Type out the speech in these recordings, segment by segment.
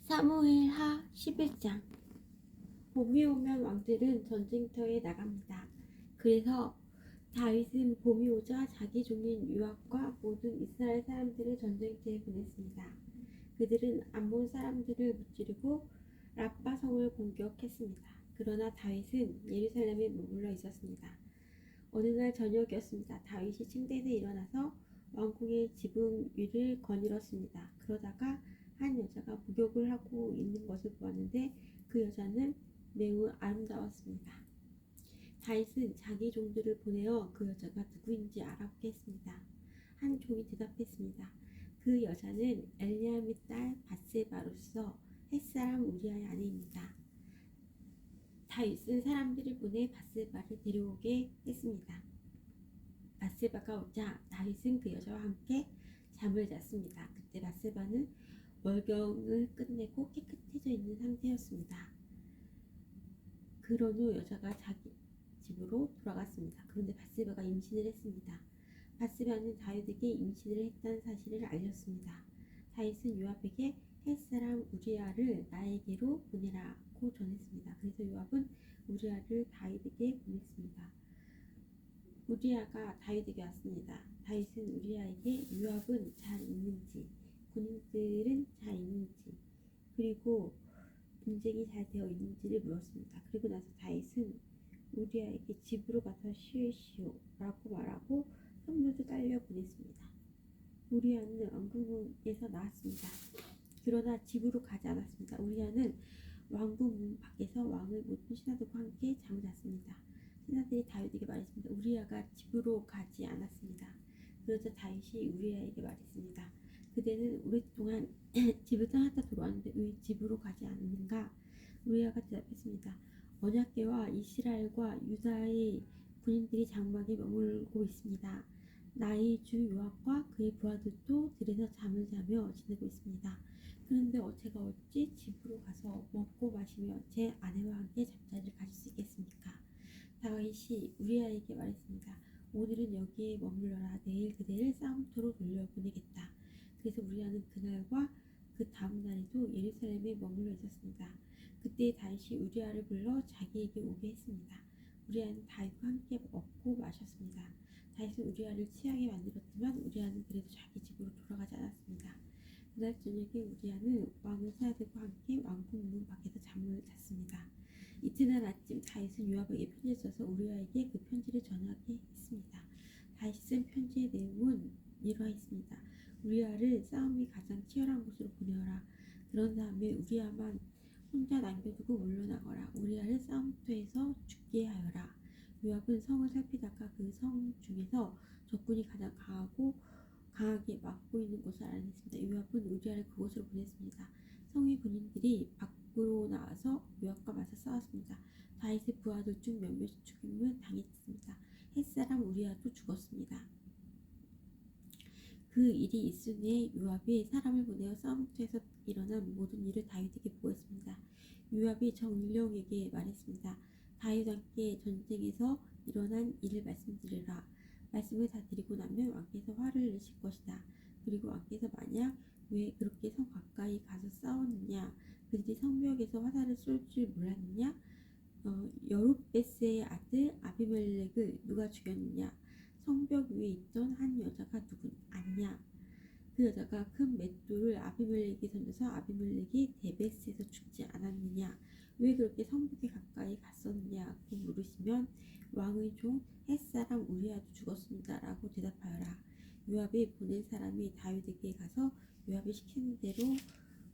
사무엘하 11장. 봄이 오면 왕들은 전쟁터에 나갑니다. 그래서 다윗은 봄이 오자 자기 종인 요압과 모든 이스라엘 사람들을 전쟁터에 보냈습니다. 그들은 암몬 사람들을 무찌르고 라빠 성을 공격했습니다. 그러나 다윗은 예루살렘에 머물러 있었습니다. 어느 날 저녁이었습니다. 다윗이 침대에서 일어나서 왕궁의 지붕 위를 거닐었습니다. 그러다가 한 여자가 목욕을 하고 있는 것을 보았는데 그 여자는 매우 아름다웠습니다. 다윗은 자기 종들을 보내어 그 여자가 누구인지 알아보게 했습니다. 한 종이 대답했습니다. 그 여자는 엘리암의 딸 밧세바로서 햇사람 우리아의 아내입니다. 다윗은 사람들을 보내 밧세바를 데려오게 했습니다. 밧세바가 오자 다윗은 그 여자와 함께 잠을 잤습니다. 그때 밧세바는 월경을 끝내고 깨끗해져 있는 상태였습니다. 그런 후 여자가 자기 집으로 돌아갔습니다. 그런데 밧세바가 임신을 했습니다. 밧세바는 다윗에게 임신을 했다는 사실을 알렸습니다. 다윗은 요압에게 햇사람 우리아를 나에게로 보내라고 전했습니다. 그래서 요압은 우리아를 다윗에게 보냈습니다. 우리아가 다윗에게 왔습니다. 다윗은 우리아에게 요압은 잘 있는지, 군인들은 잘 있는지, 그리고 분쟁이 잘 되어 있는지를 물었습니다. 그리고 나서 다윗은 우리아에게 집으로 가서 쉬으시오 라고 말하고 선물도 딸려 보냈습니다. 우리아는 왕궁에서 나왔습니다. 그러나 집으로 가지 않았습니다. 우리아는 왕궁 문 밖에서 왕의 모든 신하들과 함께 잠을 잤습니다. 신하들이 다윗에게 말했습니다. 우리아가 집으로 가지 않았습니다. 그러자 다윗이 우리아에게 말했습니다. 그대는 오랫동안 집을 떠났다 돌아왔는데 왜 집으로 가지 않는가? 우리아가 대답했습니다. 언약궤와 이스라엘과 유다의 군인들이 장막에 머물고 있습니다. 나의 주 요압과 그의 부하들도 들에서 잠을 자며 지내고 있습니다. 그런데 제가 어찌 집으로 가서 먹고 마시며 제 아내와 함께 잠자리를 가질 수 있겠습니까? 다윗이 우리아에게 말했습니다. 오늘은 여기에 머물러라. 내일 그대를 싸움터로 돌려보내겠다. 그래서 우리아는 그날과 그 다음 날에도 예루살렘에 머물러 있었습니다. 그때 다윗이 우리아를 불러 자기에게 오게 했습니다. 우리아는 다윗과 함께 먹고 마셨습니다. 다윗은 우리아를 취하게 만들었지만 우리아는 그래도 자기 집으로 돌아가지 않았습니다. 그날 저녁에 우리아는 왕의 사람들과 함께 왕궁 문 밖에서 잠을 잤습니다. 이튿날 아침 다윗은 요압에게 편지를 써서 우리아에게 그 편지를 전하게 했습니다. 다윗이 쓴 편지의 내용은 이러했습니다. 우리아를 싸움이 가장 치열한 곳으로 보내어라. 그런 다음에 우리아만 혼자 남겨두고 물러나거라. 우리아를 싸움터에서 죽게 하여라. 요압은 성을 살피다가 그 성 중에서 적군이 가장 강하게 막고 있는 곳을 알아냈습니다. 요압은 우리아를 그곳으로 보냈습니다. 성의 군인들이 밖으로 나와서 요압과 맞서 싸웠습니다. 다윗의 부하들 중 몇몇이 죽임을 당했습니다. 햇사람 우리아도 죽었습니다. 그 일이 있은 후에 요압이 사람을 보내어 싸움터에서 일어난 모든 일을 다윗에게 보고했습니다. 요압이 정령에게 말했습니다. 다윗 왕께 전쟁에서 일어난 일을 말씀드리라. 말씀을 다 드리고 나면 왕께서 화를 내실 것이다. 그리고 왕께서 만약 왜 그렇게 성 가까이 가서 싸웠느냐, 그들이 성벽에서 화살을 쏠 줄 몰랐느냐, 여룻베스의 아들 아비멜렉을 누가 죽였느냐, 성벽 위에 있던 한 여자가 누구 아니냐, 그 여자가 큰 맷돌을 아비멜렉이 던져서 아비멜렉이 데베스에서 죽지 않았느냐, 왜 그렇게 성벽에 가까이 갔었느냐고 물으시면 왕의 종 햇사람 우리아도 죽었습니다 라고 대답하여라. 요압이 보낸 사람이 다윗에게 가서 요압이 시키는 대로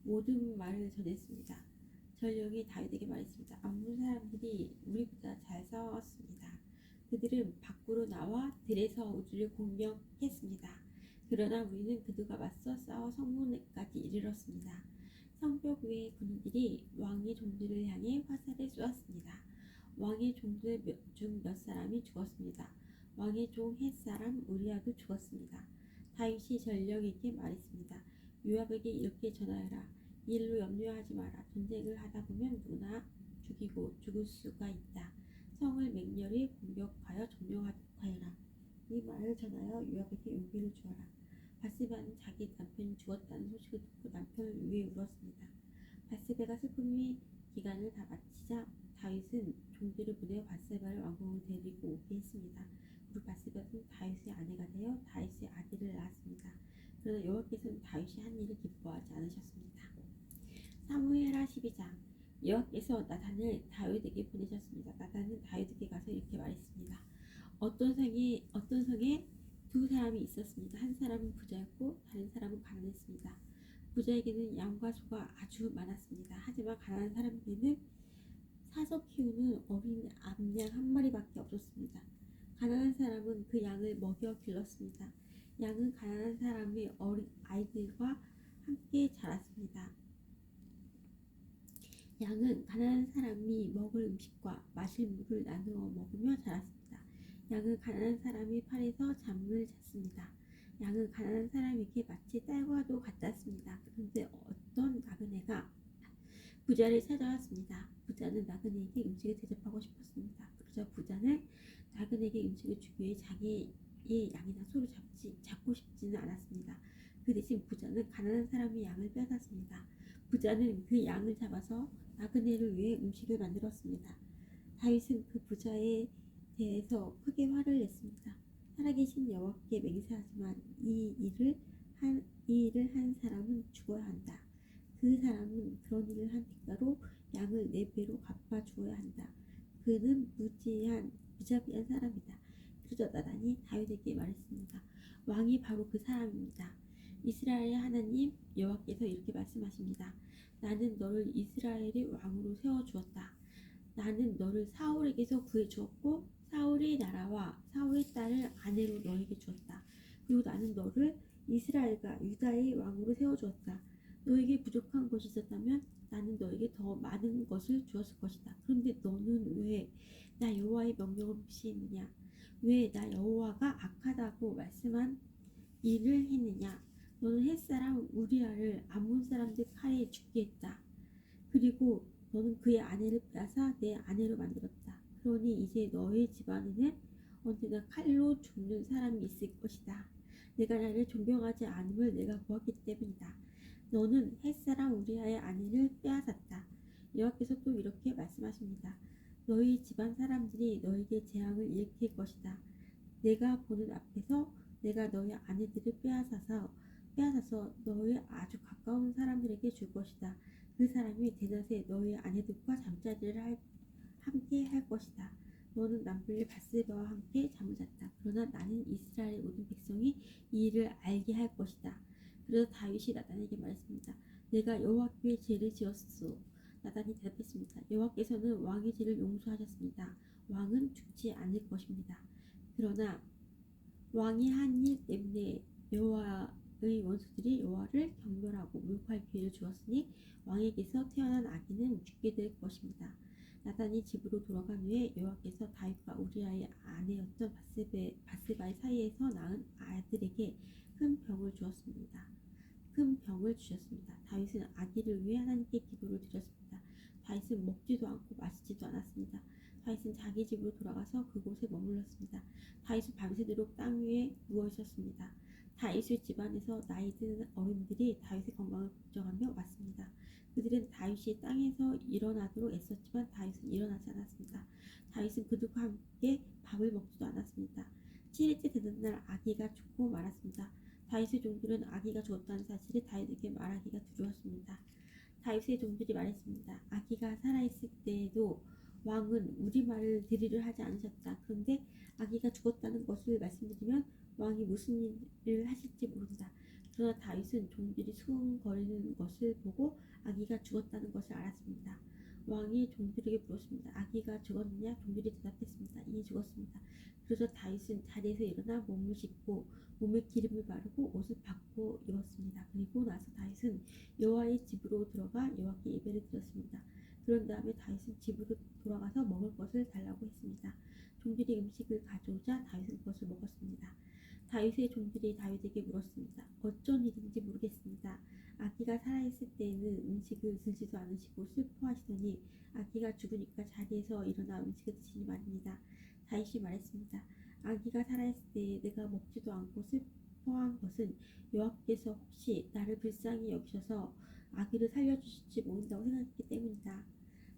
모든 말을 전했습니다. 전령이 다윗에게 말했습니다. 암몬 사람들이 우리보다 잘 싸웠습니다. 그들은 밖으로 나와 들에서 우리를 공격했습니다. 그러나 우리는 그들과 맞서 싸워 성문에까지 이르렀습니다. 성벽 위의 군인들이 왕의 종들을 향해 화살을 쏘았습니다. 왕의 종들 중 몇 사람이 죽었습니다. 왕의 종 햇사람 우리아도 죽었습니다. 다윗이 전령에게 말했습니다. 요압에게 이렇게 전하여라. 이 일로 염려하지 마라. 전쟁을 하다 보면 누구나 죽이고 죽을 수가 있다. 성을 맹렬히 공격하여 점령하여라. 이 말을 전하여 요압에게 용기를 주어라. 밧세바는 자기 남편이 죽었다는 소식을 듣고 남편을 위해 울었습니다. 바세바가 슬픔의 기간을 다 마치자 다윗은 종들을 보내어 바세바를 왕궁으로 데리고 오게 했습니다. 그리고 바세바는 다윗의 아내가 되어 다윗의 아들을 낳았습니다. 그러나 여호와께서는 다윗이 한 일을 기뻐하지 않으셨습니다. 사무엘하 12장. 여호와께서 나단을 다윗에게 보내셨습니다. 나단은 다윗에게 가서 이렇게 말했습니다. 어떤 성에 두 사람이 있었습니다. 한 사람은 부자였고 다른 사람은 가난했습니다. 부자에게는 양과 소가 아주 많았습니다. 하지만 가난한 사람에게는 사서 키우는 어린 암양 한 마리밖에 없었습니다. 가난한 사람은 그 양을 먹여 길렀습니다. 양은 가난한 사람의 어린 아이들과 함께 자랐습니다. 양은 가난한 사람이 먹을 음식과 마실 물을 나누어 먹으며 자랐습니다. 양은 가난한 사람의 팔에서 잠을 잤습니다. 양은 가난한 사람에게 마치 딸과도 같았습니다. 그런데 어떤 나그네가 부자를 찾아왔습니다. 부자는 나그네에게 음식을 대접하고 싶었습니다. 그러자 부자는 나그네에게 음식을 주기 위해 자기의 양이나 소를 잡고 싶지는 않았습니다. 그 대신 부자는 가난한 사람의 양을 빼앗았습니다. 부자는 그 양을 잡아서 나그네를 위해 음식을 만들었습니다. 다윗은 그 부자에 대해서 크게 화를 냈습니다. 살아계신 여호와께 맹세하지만 이 일을 한 사람은 죽어야 한다. 그 사람은 그런 일을 한 대가로 양을 4배로 갚아 주어야 한다. 그는 무자비한 사람이다. 그러자 나단이 다윗에게 말했습니다. 왕이 바로 그 사람입니다. 이스라엘의 하나님 여호와께서 이렇게 말씀하십니다. 나는 너를 이스라엘의 왕으로 세워주었다. 나는 너를 사울에게서 구해주었고 사울의 나라와 사울의 딸을 아내로 너에게 주었다. 그리고 나는 너를 이스라엘과 유다의 왕으로 세워주었다. 너에게 부족한 것이 있었다면 나는 너에게 더 많은 것을 주었을 것이다. 그런데 너는 왜 나 여호와의 명령을 무시했느냐? 왜 나 여호와가 악하다고 말씀한 일을 했느냐? 너는 햇사람 우리아를 암몬 사람들 칼에 죽게 했다. 그리고 너는 그의 아내를 빼앗아 내 아내로 만들었다. 그러니 이제 너의 집안에는 언제나 칼로 죽는 사람이 있을 것이다. 내가 나를 존경하지 않음을 내가 보았기 때문이다. 너는 햇사람 우리아의 아내를 빼앗았다. 여호와께서 또 이렇게 말씀하십니다. 너희 집안 사람들이 너에게 재앙을 일으킬 것이다. 내가 보는 앞에서 내가 너희 아내들을 빼앗아서 너의 아주 가까운 사람들에게 줄 것이다. 그 사람이 대낮에 너희 아내들과 잠자리를 함께 할 것이다. 너는 남편의 바세바와 함께 잠을 잤다. 그러나 나는 이스라엘의 모든 백성이 이 일을 알게 할 것이다. 그래서 다윗이 나단에게 말했습니다. 내가 여호와께 죄를 지었소. 나단이 대답했습니다. 여호와께서는 왕의 죄를 용서하셨습니다. 왕은 죽지 않을 것입니다. 그러나 왕이 한 일 때문에 여호와의 원수들이 여호와를 경멸하고 모욕할 기회를 주었으니 왕에게서 태어난 아기는 죽게 될 것입니다. 나단이 집으로 돌아간 후에 여호와께서 다윗과 우리아의 아내였던 바세바의 사이에서 낳은 아들에게 큰 병을 주셨습니다. 다윗은 아기를 위해 하나님께 기도를 드렸습니다. 다윗은 먹지도 않고 마시지도 않았습니다. 다윗은 자기 집으로 돌아가서 그곳에 머물렀습니다. 다윗은 밤새도록 땅 위에 누워 있었습니다. 다윗의 집안에서 나이 든 어른들이 다윗의 건강을 걱정하며 왔습니다. 그들은 다윗이 땅에서 일어나도록 애썼지만 다윗은 일어나지 않았습니다. 다윗은 그들과 함께 밥을 먹지도 않았습니다. 7일째 되는 날 아기가 죽고 말았습니다. 다윗의 종들은 아기가 죽었다는 사실을 다윗에게 말하기가 두려웠습니다. 다윗의 종들이 말했습니다. 아기가 살아있을 때에도 왕은 우리 말을 들으려 하지 않으셨다. 그런데 아기가 죽었다는 것을 말씀드리면 왕이 무슨 일을 하실지 모른다. 그러나 다윗은 종들이 수군거리는 것을 보고 아기가 죽었다는 것을 알았습니다. 왕이 종들에게 물었습니다. 아기가 죽었느냐? 종들이 대답했습니다. 이미 죽었습니다. 그래서 다윗은 자리에서 일어나 몸을 씻고 몸에 기름을 바르고 옷을 바꿔 입었습니다. 그리고 나서 다윗은 여호와의 집으로 들어가 여호와께 예배를 드렸습니다. 그런 다음에 다윗은 집으로 돌아가서 먹을 것을 달라고 했습니다. 종들이 음식을 가져오자 다윗은 그것을 먹었습니다. 다윗의 종들이 다윗에게 물었습니다. 어쩐 일인지 모르겠습니다. 아기가 살아있을 때에는 음식을 드시지도 않으시고 슬퍼하시더니 아기가 죽으니까 자리에서 일어나 음식을 드시니 말입니다. 다윗이 말했습니다. 아기가 살아있을 때에 내가 먹지도 않고 슬퍼한 것은 여호와께서 혹시 나를 불쌍히 여기셔서 아기를 살려주실지 모른다고 생각했기 때문이다.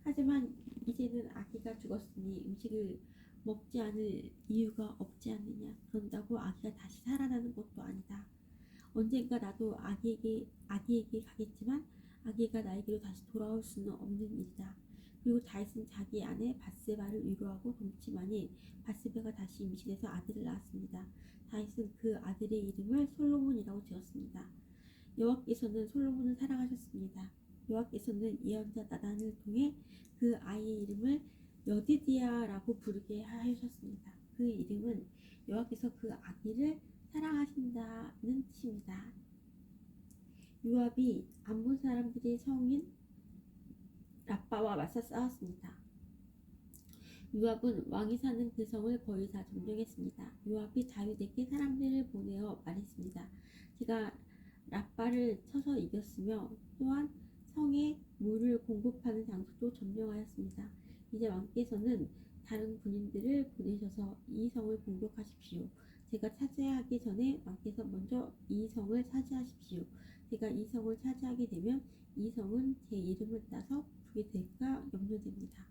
하지만 이제는 아기가 죽었으니 음식을 먹지 않을 이유가 없지 않느냐. 그런다고 아기가 다시 살아나는 것도 아니다. 언젠가 나도 아기에게 가겠지만 아기가 나에게로 다시 돌아올 수는 없는 일이다. 그리고 다윗은 자기 아내 밧세바를 위로하고 동침하니 밧세바가 다시 임신해서 아들을 낳았습니다. 다윗은 그 아들의 이름을 솔로몬이라고 지었습니다. 여호와께서는 솔로몬을 사랑하셨습니다. 여호와께서는 예언자 나단을 통해 그 아이의 이름을 여디디아라고 부르게 하셨습니다. 그 이름은 여호와께서 그 아기를 사랑하신다는 뜻입니다. 요압이 암몬 사람들의 성인 라빠와 맞서 싸웠습니다. 요압은 왕이 사는 그 성을 거의 다 점령했습니다. 요압이 다윗에게 사람들을 보내어 말했습니다. 제가 라빠를 쳐서 이겼으며 또한 성에 물을 공급하는 장소도 점령하였습니다. 이제 왕께서는 다른 군인들을 보내셔서 이 성을 공격하십시오. 제가 차지하기 전에 왕께서 먼저 이 성을 차지하십시오. 제가 이 성을 차지하게 되면 이 성은 제 이름을 따서 부르게 될까 염려됩니다.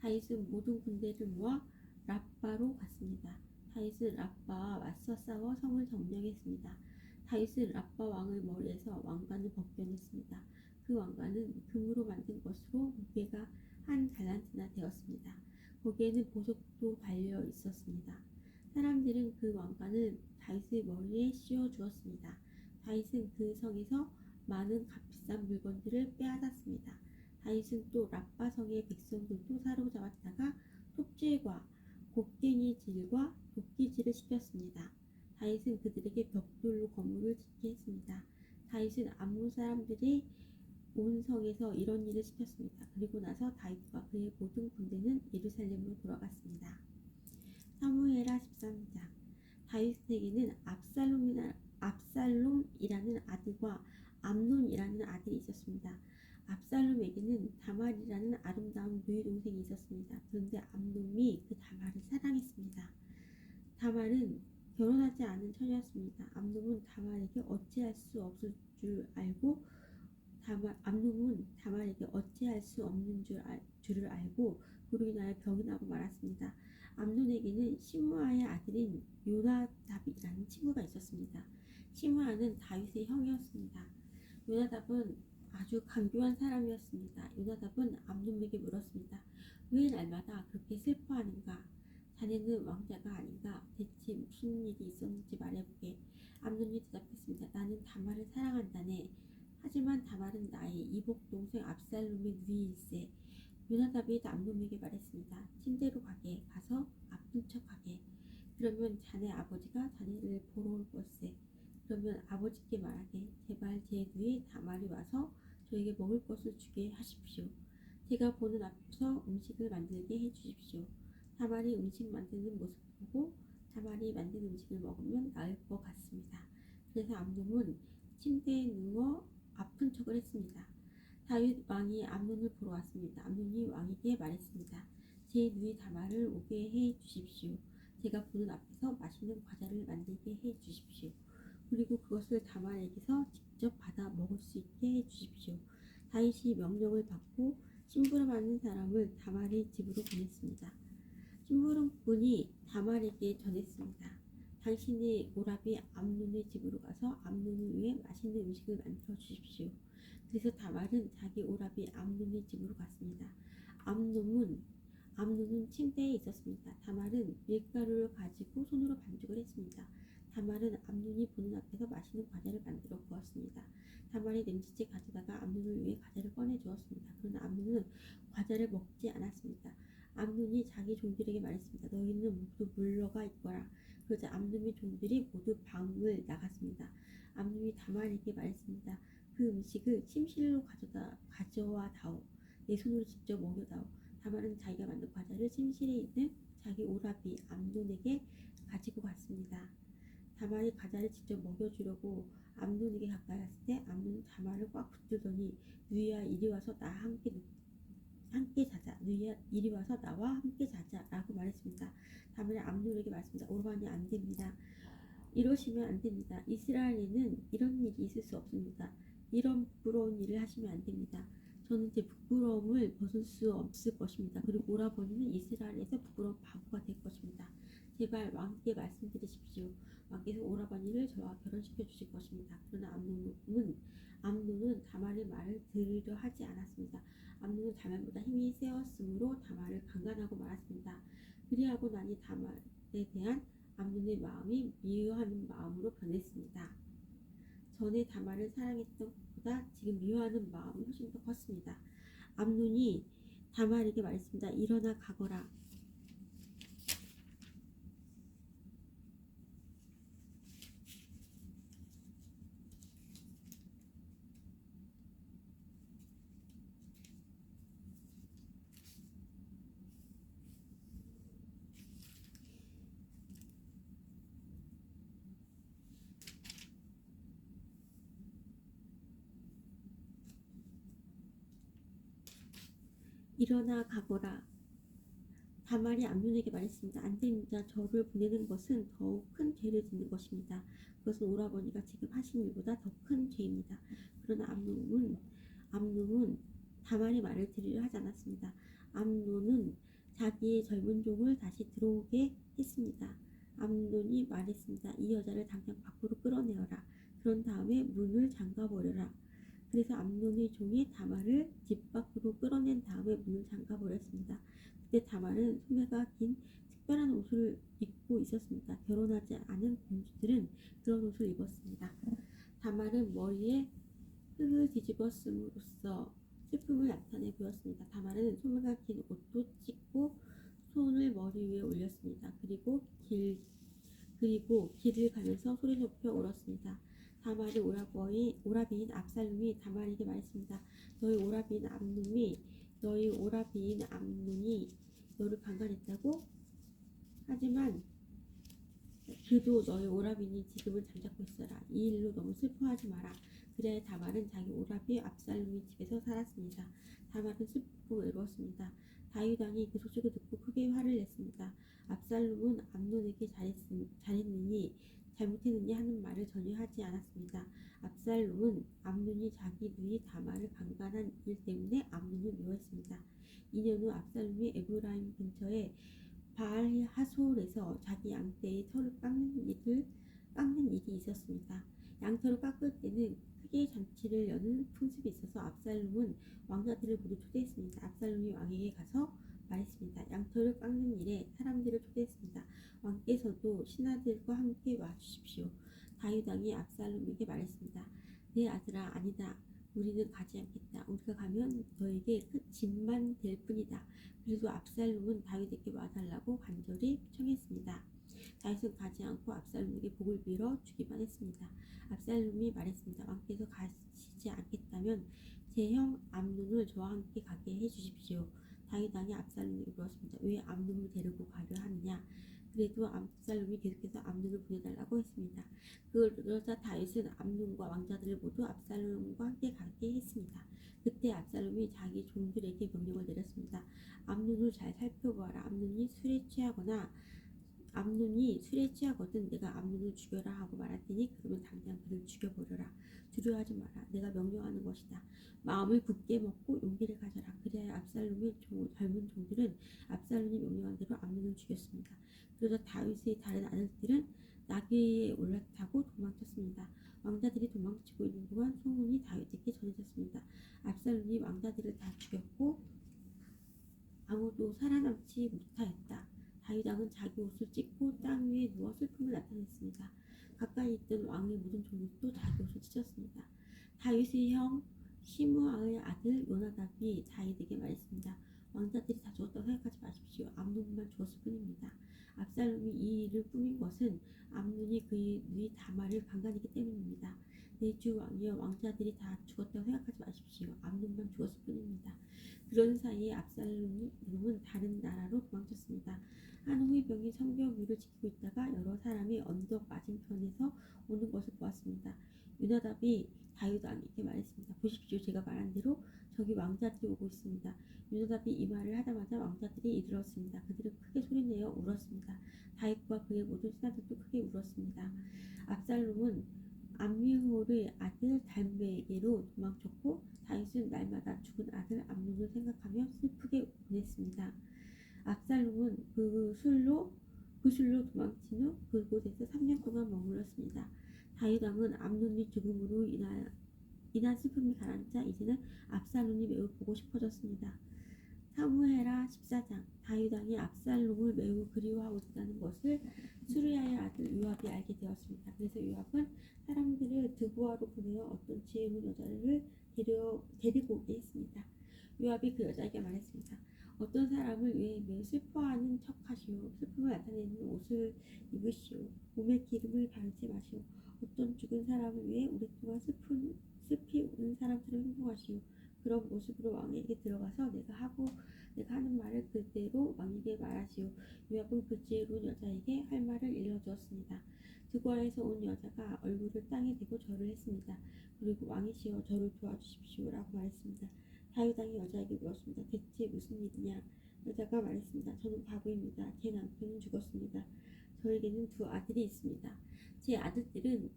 다윗은 모든 군대를 모아 라빠로 갔습니다. 다윗은 라빠와 맞서 싸워 성을 점령했습니다. 다윗은 라빠 왕의 머리에서 왕관을 벗겨냈습니다. 그 왕관은 금으로 만든 것으로 무게가 한 달란트나 되었습니다. 거기에는 보석도 달려 있었습니다. 사람들은 그 왕관을 다윗의 머리에 씌워 주었습니다. 다윗은 그 성에서 많은 값비싼 물건들을 빼앗았습니다. 다윗은 또 라빠 성의 백성들도 사로잡았다가 톱질과 곡괭이질과 도끼질을 시켰습니다. 다윗은 그들에게 벽돌로 건물을 짓게 했습니다. 다윗은 암몬 사람들이 온 성에서 이런 일을 시켰습니다. 그리고 나서 다윗과 그의 모든 군대는 예루살렘으로 돌아갔습니다. 사무엘하 13장. 다윗에게는 압살롬이라는 아들과 암논이라는 아들이 있었습니다. 압살롬에게는 다말이라는 아름다운 누이 동생이 있었습니다. 그런데 암논이 그 다말을 사랑했습니다. 다말은 결혼하지 않은 처녀였습니다. 암논은 다말에게 어찌할 수 없을 줄 알고 암논은 다말에게 어찌할 수 없는 줄을 알고 그로 인하여 병이 나고 말았습니다. 암논에게는 시므아의 아들인 요나답이라는 친구가 있었습니다. 시므아는 다윗의 형이었습니다. 요나답은 아주 강교한 사람이었습니다. 요나답은 암논에게 물었습니다. 왜 날마다 그렇게 슬퍼하는가? 자네는 왕자가 아닌가? 대체 무슨 일이 있었는지 말해보게. 암논이 대답했습니다. 나는 다말을 사랑한다네. 하지만 다말은 나의 이복 동생 압살롬의 누이일세. 요나답이 암논에게 말했습니다. 침대로 가서 아픈 척하게. 그러면 자네 아버지가 자네를 보러 올 것세. 그러면 아버지께 말하게. 제발 제 누이 다말이 와서 저에게 먹을 것을 주게 하십시오. 제가 보는 앞에서 음식을 만들게 해주십시오. 다말이 음식 만드는 모습을 보고 다말이 만든 음식을 먹으면 나을 것 같습니다. 그래서 암논은 침대에 누워 아픈 척을 했습니다. 다윗 왕이 암논을 보러 왔습니다. 암논이 왕에게 말했습니다. 제 누이 다말을 오게 해 주십시오. 제가 보는 앞에서 맛있는 과자를 만들게 해 주십시오. 그리고 그것을 다말에게서 직접 받아 먹을 수 있게 해 주십시오. 다윗이 명령을 받고 심부름하는 사람을 다말의 집으로 보냈습니다. 심부름꾼이 다말에게 전했습니다. 당신의 오랍이 암논의 집으로 가서 암논을 위해 맛있는 음식을 만들어 주십시오. 그래서 다말은 자기 오랍이 암논의 집으로 갔습니다. 암논은 침대에 있었습니다. 다말은 밀가루를 가지고 손으로 반죽을 했습니다. 다말은 암논이 보는 앞에서 맛있는 과자를 만들어 구웠습니다. 다말이 냄새째 가져다가 암논을 위해 과자를 꺼내 주었습니다. 그러나 암논은 과자를 먹지 않았습니다. 암논이 자기 종들에게 말했습니다. 너희는 모두 물러가 있거라. 그러자 암논의 종들이 모두 방을 나갔습니다. 암논이 다말에게 말했습니다. 그 음식을 침실로 가져와 다오. 내 손으로 직접 먹여다오. 다말은 자기가 만든 과자를 침실에 있는 자기 오라비 암논에게 가지고 갔습니다. 다말이 과자를 직접 먹여주려고 암논에게 가까이 갔을 때 암논은 다말을 꽉 붙들더니 누이야 이리 와서 함께 자자. 누이야 이리 와서 나와 함께 자자 라고 말했습니다. 다말이 암논에게 말했습니다. 오라바니 안 됩니다. 이러시면 안 됩니다. 이스라엘에는 이런 일이 있을 수 없습니다. 이런 부끄러운 일을 하시면 안 됩니다. 저는 제 부끄러움을 벗을 수 없을 것입니다. 그리고 오라버니는 이스라엘에서 부끄러운 바보가 될 것입니다. 제발 왕께 말씀드리십시오. 왕께서 오라버니를 저와 결혼시켜 주실 것입니다. 그러나 암논은 다말의 말을 들으려 하지 않았습니다. 암논은 다말보다 힘이 세었으므로 다말을 강간하고 말았습니다. 그리하고 나니 다말에 대한 암논의 마음이 미워하는 마음으로 변했습니다. 전에 다말을 사랑했던 것보다 지금 미워하는 마음이 훨씬 더 컸습니다. 암논이 다말에게 말했습니다. 일어나 가거라. 일어나 가거라. 다말이 암논에게 말했습니다. 안 됩니다. 저를 보내는 것은 더욱 큰 죄를 짓는 것입니다. 그것은 오라버니가 지금 하신 일보다 더 큰 죄입니다. 그러나 암논은 다말의 말을 들으려 하지 않았습니다. 암논은 자기의 젊은 종을 다시 들어오게 했습니다. 암논이 말했습니다. 이 여자를 당장 밖으로 끌어내어라. 그런 다음에 문을 잠가버려라. 그래서 암논의 종이 다말을 집 밖으로 끌어낸 다음에 문을 잠가버렸습니다. 그때 다말은 소매가 긴 특별한 옷을 입고 있었습니다. 결혼하지 않은 공주들은 그런 옷을 입었습니다. 다말은 머리에 흙을 뒤집어 씀으로써 슬픔을 나타내 보였습니다. 다말은 소매가 긴 옷도 찢고 손을 머리 위에 올렸습니다. 그리고 길을 가면서 소리 높여 울었습니다. 다말의 오라비인 압살롬이 다말에게 말했습니다. 너희 오라비인 암논이 너를 강간했다고? 하지만 그도 너희 오라비니 지금은 잠자코 있어라. 이 일로 너무 슬퍼하지 마라. 그래야 다말은 자기 오라비 압살롬이 집에서 살았습니다. 다말은 슬프고 외로웠습니다. 다윗 왕이 그 소식을 듣고 크게 화를 냈습니다. 압살롬은 암논에게 잘못했느니 하는 말을 전혀 하지 않았습니다. 압살롬은 암논이 자기 누이 다말을 강간한 일 때문에 암논을 미워했습니다. 2년 후 압살롬이 에브라임 근처의 바알 하솔에서 자기 양떼의 털을 깎는 일이 있었습니다. 양털을 깎을 때는 크게 잔치를 여는 풍습이 있어서 압살롬은 왕자들을 모두 초대했습니다. 압살롬이 왕에게 가서 말했습니다. 양털을 깎는 일에 사람들을 초대했습니다. 왕께서도 신하들과 함께 와주십시오. 다윗 왕이 압살롬에게 말했습니다. 내 아들아, 아니다. 우리는 가지 않겠다. 우리가 가면 너에게 짐만 될 뿐이다. 그래도 압살롬은 다윗에게 와달라고 간절히 청했습니다. 다윗은 가지 않고 압살롬에게 복을 빌어 주기만 했습니다. 압살롬이 말했습니다. 왕께서 가시지 않겠다면 제 형 암논을 저와 함께 가게 해주십시오. 다윗 왕이 압살롬에게 물었습니다. 왜 암논을 데리고 가려 하느냐? 그래도 압살롬이 계속해서 암논을 보내달라고 했습니다. 그러자 다윗은 암논과 왕자들을 모두 압살롬과 함께 가게 했습니다. 그때 압살롬이 자기 종들에게 명령을 내렸습니다. 암논을 잘 살펴보아라. 암논이 술에 취하거든 내가 암논을 죽여라 하고 말할 테니 그러면 당장 그를 죽여버려라. 두려워하지 마라. 내가 명령하는 것이다. 마음을 굳게 먹고 용기를 가져라. 그래야 압살롬의 젊은 종들은 압살롬이 명령한 대로 암논을 죽였습니다. 그러자 다윗의 다른 아들들은 나귀에 올라타고 도망쳤습니다. 왕자들이 도망치고 있는 동안 소문이 다윗에게 전해졌습니다. 압살롬이 왕자들을 다 죽였고 아무도 살아남지 못하였다. 다윗 왕은 자기 옷을 찢고 땅 위에 누워 슬픔을 나타냈습니다. 가까이 있던 왕의 모든 종들도 자기 옷을 찢었습니다. 다윗의 형 시므아의 아들 요나답이 다윗에게 말했습니다. 왕자들이 다 죽었다고 생각하지 마십시오. 암논만 죽었을 뿐입니다. 압살롬이 이 일을 꾸민 것은 암논이 그의 누이 다말을 강간했기 때문입니다. 내 주 왕이여, 왕자들이 다 죽었다고 생각하지 마십시오. 암논만 죽었을 뿐입니다. 그런 사이에 압살롬은 다른 나라로 도망쳤습니다. 한 호위병이 성벽 위를 지키고 있다가 여러 사람이 언덕 맞은편에서 오는 것을 보았습니다. 요나답이 다윗 왕에게 말했습니다. 보십시오. 제가 말한 대로 저기 왕자들이 오고 있습니다. 요나답이 이 말을 하자마자 왕자들이 이르렀습니다. 그들은 크게 소리내어 울었습니다. 다윗과 그의 모든 신하들도 크게 울었습니다. 압살롬은 암미홀의 아들 달메에게로 도망쳤고 다윗은 날마다 죽은 아들 암논을 생각하며 슬프게 보냈습니다. 압살롬은 그 술로 도망친 후 그곳에서 3년 동안 머물렀습니다. 다윗 왕은 암논의 죽음으로 인한 슬픔이 가라앉자 이제는 압살롬이 매우 보고 싶어졌습니다. 사무엘하 14장. 다윗 왕이 압살롬을 매우 그리워하고 있다는 것을 수르야의 아들 요압이 알게 되었습니다. 그래서 요압은 사람들을 드보아로 보내어 어떤 지혜로운 여자를 데리고 오게 했습니다. 요압이 그 여자에게 말했습니다. 어떤 사람을 위해 매우 슬퍼하는 척하시오. 슬픔을 나타내는 옷을 입으시오. 몸에 기름을 바르지 마시오. 어떤 죽은 사람을 위해 오랫동안 슬피 우는 사람처럼 행동하시오. 그런 모습으로 왕에게 들어가서 내가 하는 말을 그대로 왕에게 말하시오. 요압은 그 지혜로운 여자에게 할 말을 일러주었습니다. 드보아에서 온 여자가 얼굴을 땅에 대고 절을 했습니다. 그리고 왕이시여 저를 도와주십시오 라고 말했습니다. 다윗 왕이 여자에게 물었습니다. 대체 무슨 일이냐? 여자가 말했습니다. 저는 과부입니다. 제 남편은 죽었습니다. 저에게는 2 아들이 있습니다. 제 아들들은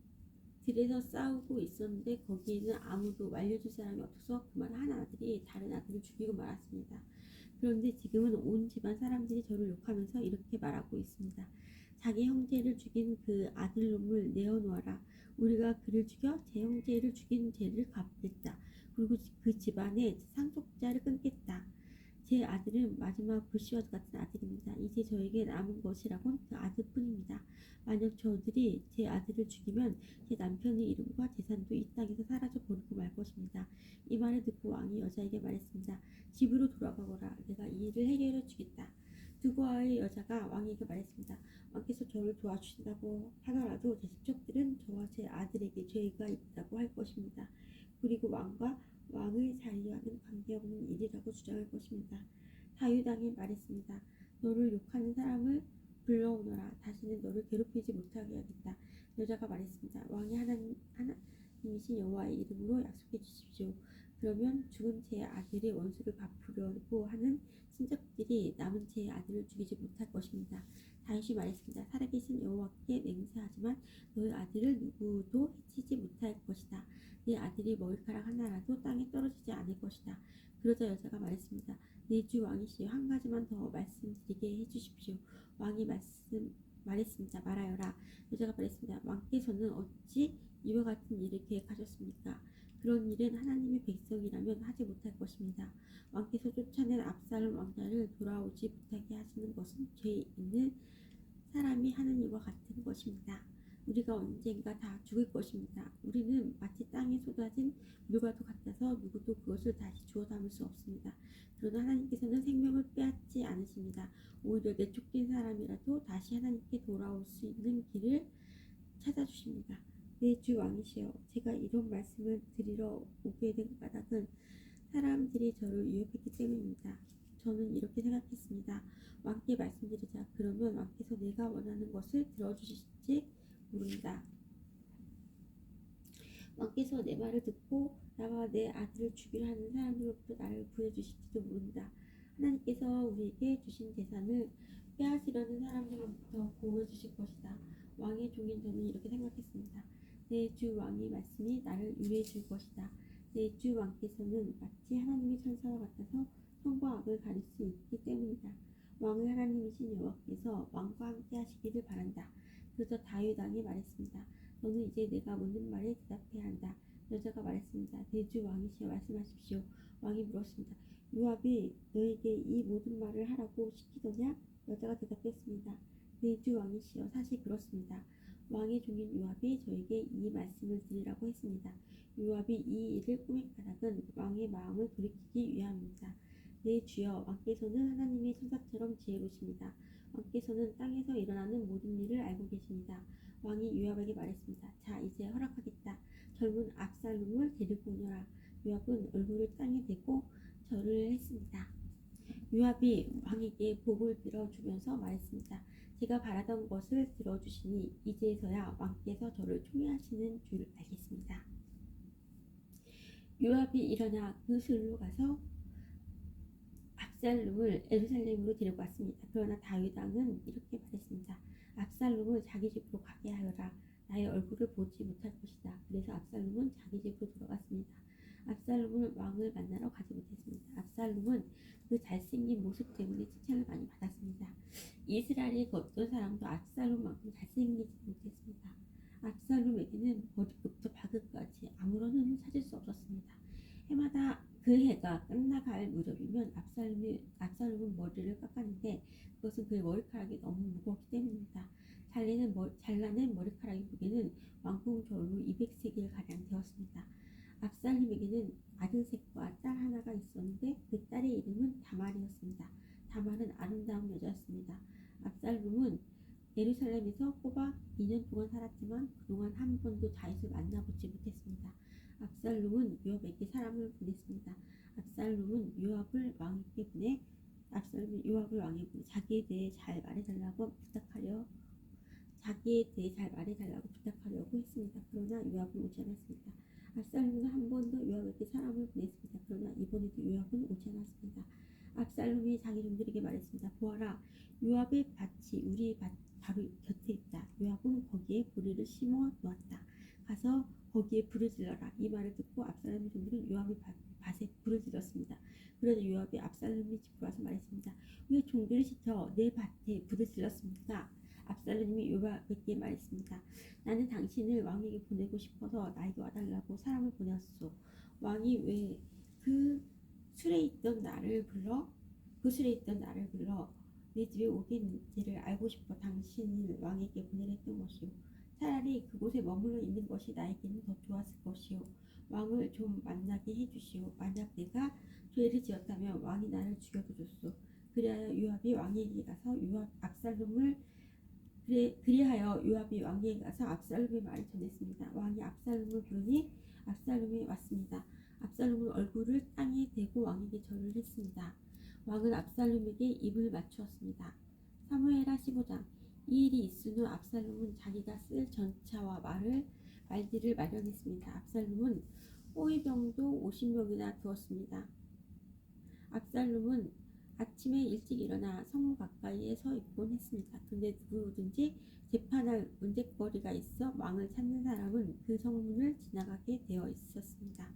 들에서 싸우고 있었는데 거기에는 아무도 말려줄 사람이 없어서 그만 한 아들이 다른 아들을 죽이고 말았습니다. 그런데 지금은 온 집안 사람들이 저를 욕하면서 이렇게 말하고 있습니다. 자기 형제를 죽인 그 아들놈을 내어놓아라. 우리가 그를 죽여 제 형제를 죽인 죄를 갚겠다. 그리고 그 집안의 상속자를 끊겠다. 제 아들은 마지막 불씨와 같은 아들입니다. 이제 저에게 남은 것이라곤 그 아들뿐입니다. 만약 저들이 제 아들을 죽이면 제 남편의 이름과 재산도 이 땅에서 사라져 버리고 말 것입니다. 이 말을 듣고 왕이 여자에게 말했습니다. 집으로 돌아가거라. 내가 이 일을 해결해 주겠다. 드보아의 여자가 왕에게 말했습니다. 왕께서 저를 도와주신다고 하더라도 제 친척들은 저와 제 아들에게 죄가 있다고 할 것입니다. 그리고 왕의 자리와는 관계없는 일이라고 주장할 것입니다. 다윗 왕이 말했습니다. 너를 욕하는 사람을 불러오너라. 다시는 너를 괴롭히지 못하게 하겠다. 여자가 말했습니다. 왕이 하나님이신 여호와의 이름으로 약속해 주십시오. 그러면 죽은 제 아들의 원수를 갚으려고 하는 친척들이 남은 제 아들을 죽이지 못할 것입니다. 다윗이 말했습니다. 살아계신 여호와께 맹세하지만 너의 아들을 누구도 해치지 못할 것이다. 내 아들이 머리카락 하나라도 땅에 떨어지지 않을 것이다. 그러자 여자가 말했습니다. 내 주 왕이시여 한 가지만 더 말씀드리게 해주십시오. 왕이 말했습니다. 말하여라. 여자가 말했습니다. 왕께서는 어찌 이와 같은 일을 계획하셨습니까? 그런 일은 하나님의 백성이라면 하지 못할 것입니다. 왕께서 쫓아낸 압살롬 왕자를 돌아오지 못하게 하시는 것은 죄 있는 사람이 하는 일과 같은 것입니다. 우리가 언젠가 다 죽을 것입니다. 우리는 마치 땅에 쏟아진 물과도 같아서 누구도 그것을 다시 주워 담을 수 없습니다. 그러나 하나님께서는 생명을 빼앗지 않으십니다. 오히려 내쫓긴 사람이라도 다시 하나님께 돌아올 수 있는 길을 찾아주십니다. 내 주 왕이시여, 제가 이런 말씀을 드리러 오게 된 까닭은 사람들이 저를 유혹했기 때문입니다. 저는 이렇게 생각했습니다. 왕께 말씀드리자. 그러면 왕께서 내가 원하는 것을 들어주실지 모른다. 왕께서 내 말을 듣고 나와 내 아들을 죽이려 하는 사람들로부터 나를 구해주실지도 모른다. 하나님께서 우리에게 주신 재산을 빼앗으려는 사람들로부터 구해주실 것이다. 왕의 종인 저는 이렇게 생각했습니다. 내 주 왕의 말씀이 나를 유해해 줄 것이다. 내 주 왕께서는 마치 하나님의 천사와 같아서 선과 악을 가릴 수 있기 때문이다. 왕의 하나님이신 여호와께서 왕과 함께 하시기를 바란다. 그러자 다윗 왕이 말했습니다. 너는 이제 내가 묻는 말에 대답해야 한다. 여자가 말했습니다. 내 주 왕이시여 말씀하십시오. 왕이 물었습니다. 요압이 너에게 이 모든 말을 하라고 시키더냐? 여자가 대답했습니다. 내 주 왕이시여 사실 그렇습니다. 왕의 종인 요압이 저에게 이 말씀을 드리라고 했습니다. 요압이 이 일을 꾸민 까닭은 왕의 마음을 돌이키기 위함입니다. 내 주여, 왕께서는 하나님의 천사처럼 지혜로우십니다. 왕께서는 땅에서 일어나는 모든 일을 알고 계십니다. 왕이 요압에게 말했습니다. 자, 이제 허락하겠다. 젊은 압살롬을 데리고 오너라. 요압은 얼굴을 땅에 대고 절을 했습니다. 요압이 왕에게 복을 빌어주면서 말했습니다. 제가 바라던 것을 들어주시니 이제서야 왕께서 저를 총애하시는 줄 알겠습니다. 요압이 일어나 그 술로 가서 압살롬을 예루살렘으로 데리고 왔습니다. 그러나 다윗 왕은 이렇게 말했습니다. 압살롬을 자기 집으로 가게 하여라. 나의 얼굴을 보지 못할 것이다. 그래서 압살롬은 자기 집으로 돌아갔습니다. 압살롬은 왕을 만나러 가지 못했습니다. 압살롬은 그 잘생긴 모습 때문에 칭찬을 많이 받았습니다. 이스라엘의 그 어떤 사람도 압살롬만큼 잘생기지 못했습니다. 압살롬에게는 머리끝부터 발끝까지 아무런 흠을 찾을 수 없었습니다. 해마다 그 해가 끝나갈 무렵이면 압살롬은 머리를 깎았는데 그것은 그의 머리카락이 너무 무거웠기 때문입니다. 잘라낸 머리카락의 무게는 왕궁 저울로 200세겔 가량 되었습니다. 압살롬에게는 아들셋과 딸 하나가 있었는데 그 딸의 이름은 다말이었습니다. 다말은 아름다운 여자였습니다. 압살롬은 예루살렘에서 꼬박 2년 동안 살았지만 그동안 한 번도 다윗을 만나보지 못했습니다. 압살롬은 요압에게 사람을 보냈습니다. 압살롬은 요압을 왕에게 보내 자기에 대해 잘 말해달라고 부탁하려고 했습니다. 그러나 요압은 오지 않았습니다. 압살롬은 한 번 더 요압에게 사람을 보냈습니다. 그러나 이번에도 요압은 오지 않았습니다. 압살롬이 자기 종들에게 말했습니다. 보아라, 요압의 밭이 우리의 밭 바로 곁에 있다. 요압은 거기에 보리를 심어 놓았다. 가서 거기에 불을 질러라. 이 말을 듣고 압살롬의 종들은 요압의 밭에 불을 질렀습니다. 그러자 요압이 압살롬의 집으로 와서 말했습니다. 왜 종들을 시켜 내 밭에 불을 질렀습니까? 압살롬이 요압에게 말했습니다. 나는 당신을 왕에게 보내고 싶어서 나에게 와달라고 사람을 보냈소. 왕이 왜 그 술에 있던 나를 불러 내 집에 오게 했는지를 알고 싶어 당신을 왕에게 보내려 했던 것이오. 차라리 그곳에 머물러 있는 것이 나에게는 더 좋았을 것이오. 왕을 좀 만나게 해주시오. 만약 내가 죄를 지었다면 왕이 나를 죽여도 좋소. 그리하여 요압이 왕에게 가서 압살롬의 말을 전했습니다. 왕이 압살롬을 부르니 압살롬이 왔습니다. 압살롬은 얼굴을 땅에 대고 왕에게 절을 했습니다. 왕은 압살롬에게 입을 맞추었습니다. 사무엘하 15장. 이 일이 있은 후 압살롬은 자기가 쓸 전차와 말들을 마련했습니다. 압살롬은 호위병도 50명이나 두었습니다. 압살롬은 아침에 일찍 일어나 성문 가까이에 서 있곤 했습니다. 그런데 누구든지 재판할 문제거리가 있어 왕을 찾는 사람은 그 성문을 지나가게 되어 있었습니다.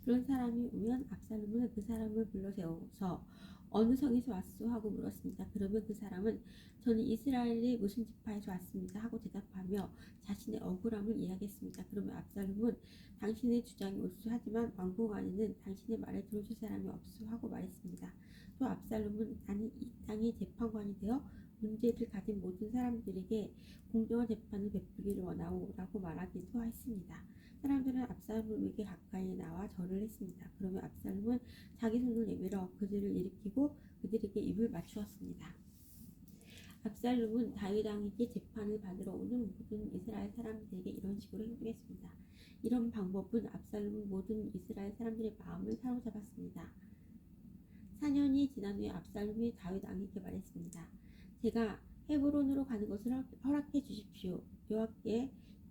그런 사람이 오면 압살롬은 그 사람을 불러 세워서 어느 성에서 왔소? 하고 물었습니다. 그러면 그 사람은 저는 이스라엘의 무슨 지파에서 왔습니다. 하고 대답하며 자신의 억울함을 이야기했습니다. 그러면 압살롬은 당신의 주장이 옳소. 하지만 왕궁 안에는 당신의 말을 들어줄 사람이 없소. 하고 말했습니다. 또 압살롬은 나는 이 땅의 재판관이 되어 문제를 가진 모든 사람들에게 공정한 재판을 베풀기를 원하오. 라고 말하기도 했습니다. 사람들은 압살롬에게 가까이 나와 절을 했습니다. 그러면 압살롬은 자기 손을 내밀어 그들을 일으키고 그들에게 입을 맞추었습니다. 압살롬은 다윗 왕에게 재판을 받으러 오는 모든 이스라엘 사람들에게 이런 식으로 행동했습니다. 이런 방법은 압살롬은 모든 이스라엘 사람들의 마음을 사로잡았습니다. 4년이 지난 후에 압살롬이 다윗 왕에게 말했습니다. 제가 헤브론으로 가는 것을 허락해 주십시오. 여호와께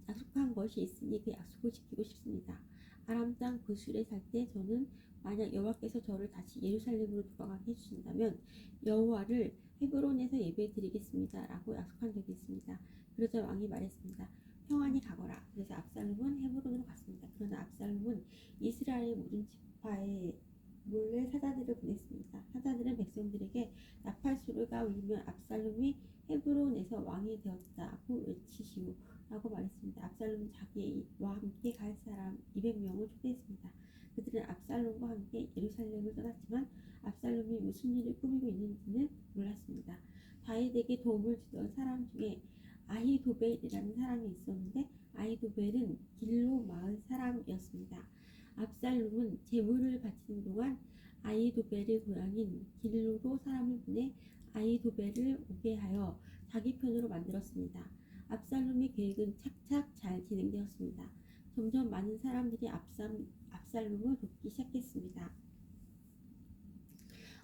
약속한 것이 있으니 그 약속을 지키고 싶습니다. 아람 땅 구술에 살 때 저는 만약 여호와께서 저를 다시 예루살렘으로 돌아가게 해주신다면 여호와를 헤브론에서 예배드리겠습니다. 라고 약속한 적이 있습니다. 그러자 왕이 말했습니다. 평안히 가거라. 그래서 압살롬은 헤브론으로 갔습니다. 그러나 압살롬은 이스라엘의 모든 지파에 몰래 사자들을 보냈습니다. 사자들은 백성들에게 나팔소리가 울리면 압살롬이 헤브론에서 왕이 되었다고 외치시오. 라고 말했습니다. 압살롬은 자기와 함께 갈 사람 200명을 초대했습니다. 그들은 압살롬과 함께 예루살렘을 떠났지만 압살롬이 무슨 일을 꾸미고 있는지는 몰랐습니다. 다윗에게 도움을 주던 사람 중에 아히도벨이라는 사람이 있었는데 아히도벨은 길로 마을 사람이었습니다. 압살롬은 제물을 바치는 동안 아히도벨의 고향인 길로로 사람을 보내 아히도벨을 오게 하여 자기 편으로 만들었습니다. 압살롬의 계획은 착착 잘 진행되었습니다. 점점 많은 사람들이 압살롬을 돕기 시작했습니다.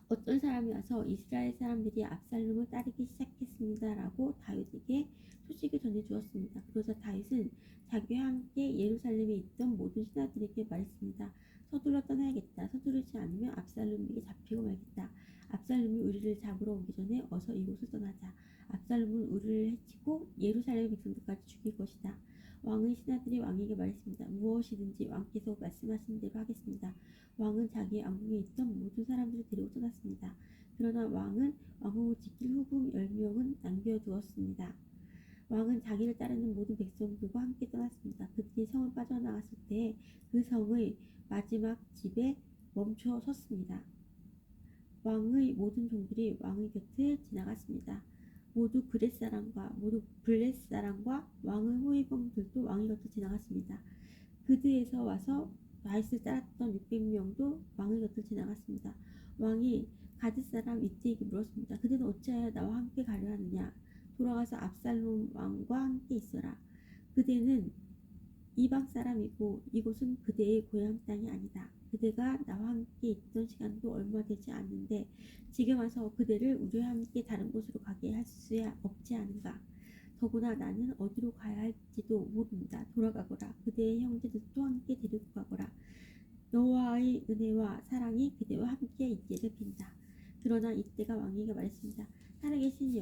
어떤 사람이 와서 이스라엘 사람들이 압살롬을 따르기 시작했습니다. 라고 다윗에게 소식을 전해주었습니다. 그러자 다윗은 자기와 함께 예루살렘에 있던 모든 신하들에게 말했습니다. 서둘러 떠나야겠다. 서두르지 않으면 압살롬에게 잡히고 말겠다. 압살롬이 우리를 잡으러 오기 전에 어서 이곳을 떠나자. 압살롬은 우리를 해치고 예루살렘 백성들까지 죽일 것이다. 왕의 신하들이 왕에게 말했습니다. 무엇이든지 왕께서 말씀하신 대로 하겠습니다. 왕은 자기 왕궁에 있던 모든 사람들을 데리고 떠났습니다. 그러나 왕은 왕궁을 지킬 후궁 10명은 남겨두었습니다. 왕은 자기를 따르는 모든 백성들과 함께 떠났습니다. 그들이 성을 빠져나갔을 때 그 성의 마지막 집에 멈춰 섰습니다. 왕의 모든 종들이 왕의 곁을 지나갔습니다. 모두 블렛 사람과 왕의 호위병들도 왕의 곁을 지나갔습니다. 그드에서 와서 다윗을 따랐던 600명도 왕의 곁을 지나갔습니다. 왕이 가드 사람 이때에게 물었습니다. 그대는 어찌하여 나와 함께 가려 하느냐? 돌아가서 압살롬 왕과 함께 있어라. 그대는 이방 사람이고 이곳은 그대의 고향 땅이 아니다. 그대가 나와 함께 있던 시간도 얼마 되지 않는데 지금 와서 그대를 우리와 함께 다른 곳으로 가게 할 수 없지 않은가? 더구나 나는 어디로 가야 할지도 모른다. 돌아가거라. 그대의 형제들도 함께 데리고 가거라. 여호와의 은혜와 사랑이 그대와 함께 있기를 빈다. 그러나 이때가 왕에게 말했습니다. 살아계신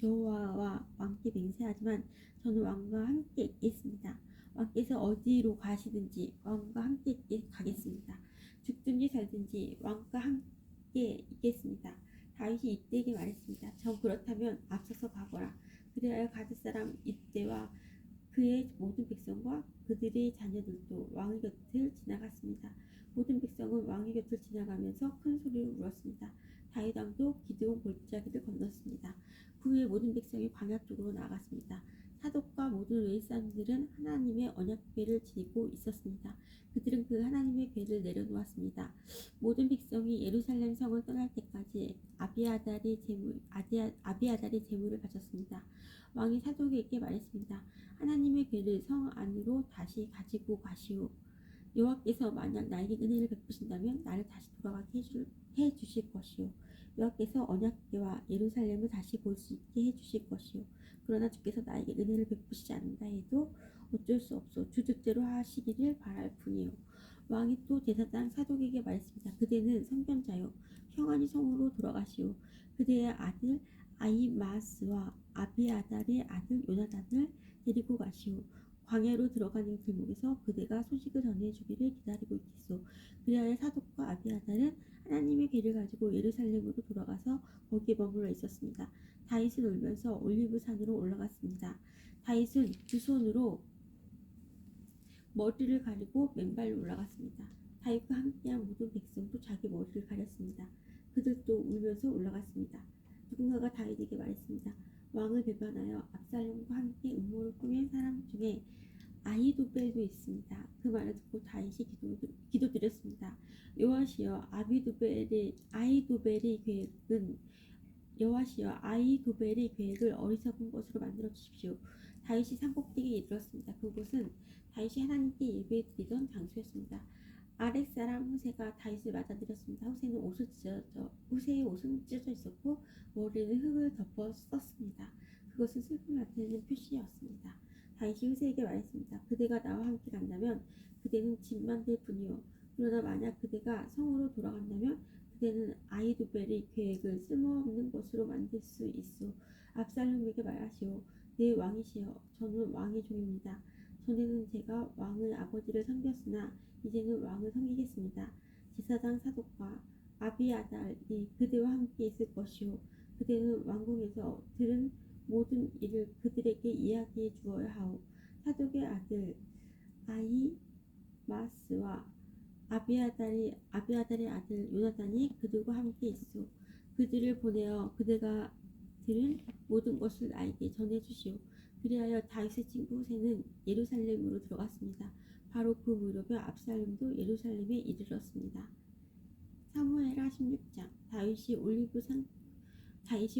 여호와와 왕께 맹세하지만 저는 왕과 함께 있겠습니다. 왕께서 어디로 가시든지 왕과 함께 가겠습니다. 죽든지 살든지 왕과 함께 있겠습니다. 다윗이 이때에게 말했습니다. 그렇다면 앞서서 가거라. 그리하여 가드 사람 이때와 그의 모든 백성과 그들의 자녀들도 왕의 곁을 지나갔습니다. 모든 백성은 왕의 곁을 지나가면서 큰 소리로 울었습니다. 다윗 왕도 기드온 골짜기를 건넜습니다. 그 후에 모든 백성이 광야 쪽으로 나아갔습니다. 사독과 모든 외의 사람들은 하나님의 언약궤를 지니고 있었습니다. 그들은 그 하나님의 궤를 내려놓았습니다. 모든 백성이 예루살렘 성을 떠날 때까지 아비아달이 제물을 바쳤습니다. 왕이 사독에게 말했습니다. 하나님의 궤를 성 안으로 다시 가지고 가시오. 여호와께서 만약 나에게 은혜를 베푸신다면 나를 다시 돌아가게 해주실 것이오. 여호와께서 언약궤와 예루살렘을 다시 볼 수 있게 해주실 것이오. 그러나 주께서 나에게 은혜를 베푸시지 않는다 해도 어쩔 수 없어. 주 뜻대로 하시기를 바랄 뿐이오. 왕이 또 제사장 사독에게 말했습니다. 그대는 선견자요 평안히 성으로 돌아가시오. 그대의 아들 아히마스와 아비아달의 아들 요나단을 데리고 가시오. 광야로 들어가는 길목에서 그대가 소식을 전해주기를 기다리고 있겠소. 그리하여 사독과 아비아달은 하나님의 궤를 가지고 예루살렘으로 돌아가서 거기에 머물러 있었습니다. 다윗은 울면서 올리브 산으로 올라갔습니다. 다윗은 두 손으로 머리를 가리고 맨발로 올라갔습니다. 다윗과 함께한 모든 백성도 자기 머리를 가렸습니다. 그들도 울면서 올라갔습니다. 누군가가 다윗에게 말했습니다. 왕을 배반하여 압살롬과 함께 음모를 꾸민 사람 중에 아히도벨도 있습니다. 그 말을 듣고 다윗이 기도드렸습니다. 여호와시여 아히도벨의 계획을 어리석은 것으로 만들어 주십시오. 다윗이 산꼭대기에 이르렀습니다. 그곳은 다윗이 하나님께 예배드리던 장소였습니다. 아렉 사람 후세가 다윗을 맞아들였습니다. 후세의 옷은 찢어져 있었고 머리는 흙을 덮어 썼습니다. 그것은 슬픔을 나타내는 표시였습니다. 다윗이 후세에게 말했습니다. 그대가 나와 함께 간다면 그대는 집만 될 뿐이요. 그러나 만약 그대가 성으로 돌아간다면 그대는 아히도벨의 계획을 쓸모없는 것으로 만들 수 있어. 압살롬에게 말하시오. 내 왕이시여, 저는 왕의 종입니다. 전에는 제가 왕의 아버지를 섬겼으나 이제는 왕을 섬기겠습니다. 제사장 사독과 아비아달이 그대와 함께 있을 것이요. 그대는 왕궁에서 들은 모든 일을 그들에게 이야기해 주어야 하오. 사독의 아들 아히마스와 아비아달의 아들 요나단이 그들과 함께 있어. 그들을 보내어 그대가 들은 모든 것을 나에게 전해주시오. 그리하여 다윗의 친구 후세는 예루살렘으로 들어갔습니다. 바로 그 무렵에 압살롬도 예루살렘에 이르렀습니다. 사무엘하 16장. 다윗이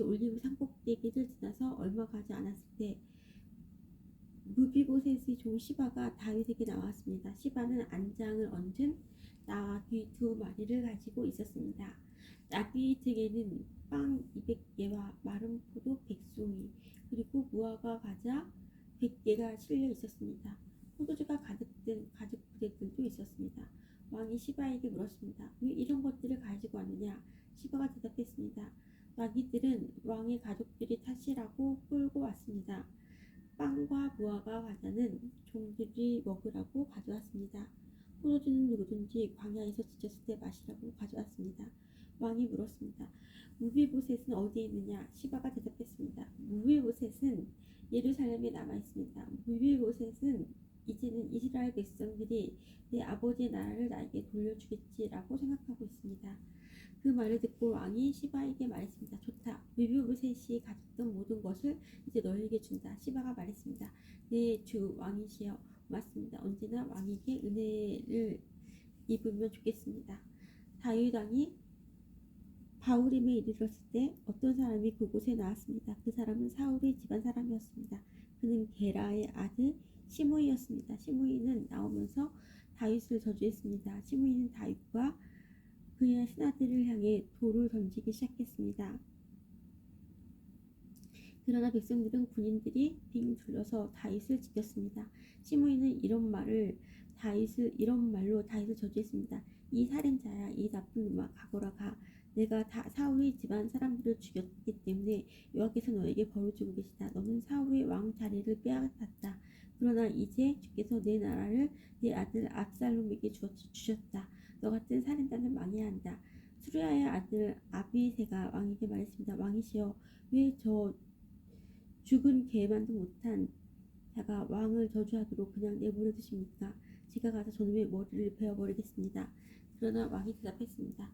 올리브 산꼭대기를 지나서 얼마 가지 않았을 때 무비보셋의 종 시바가 다윗에게 나왔습니다. 시바는 안장을 얹은 나귀 2마리를 가지고 있었습니다. 나귀 등에는 빵 200개와 마른 포도 100송이 그리고 무화과 과자 100개가 실려 있었습니다. 포도주가 가득된 가죽 부대들도 있었습니다. 왕이 시바에게 물었습니다. 왜 이런 것들을 가지고 왔느냐? 시바가 대답했습니다. 나귀들은 왕의 가족들이 타시라고 끌고 왔습니다. 빵과 무화과 과자는 왕이 물었습니다. 무비보셋은 어디에 있느냐? 시바가 대답했습니다. 무비보셋은 예루살렘에 남아 있습니다. 무비보셋은 이제는 이스라엘 백성들이 내 아버지의 나라를 나에게 돌려주겠지라고 생각하고 있습니다. 그 말을 듣고 왕이 시바에게 말했습니다. 좋다. 무비보셋이 가졌던 모든 것을 이제 너에게 준다. 시바가 말했습니다. 네, 주 왕이시여, 고맙습니다. 언제나 왕에게 은혜를 입으면 좋겠습니다. 다윗 왕이 바후림에 이르렀을 때 어떤 사람이 그곳에 나왔습니다. 그 사람은 사울의 집안 사람이었습니다. 그는 게라의 아들 시므이였습니다. 시므이는 나오면서 다윗을 저주했습니다. 시므이는 다윗과 그의 신하들을 향해 돌을 던지기 시작했습니다. 그러나 백성들은 군인들이 빙 둘러서 다윗을 지켰습니다. 시므이는 이런 말로 다윗을 저주했습니다. 이 살인자야, 이 나쁜 놈아, 가거라 가. 내가 다 사울의 집안 사람들을 죽였기 때문에 여호와께서 너에게 벌을 주고 계시다. 너는 사울의 왕 자리를 빼앗았다. 그러나 이제 주께서 내 나라를 내 아들 압살롬에게 주셨다. 너 같은 살인자는 망해야 한다. 수르야의 아들 아비새가 왕에게 말했습니다. 왕이시여, 왜 저 죽은 개만도 못한 자가 왕을 저주하도록 그냥 내버려 두십니까? 제가 가서 저놈의 머리를 베어버리겠습니다. 그러나 왕이 대답했습니다.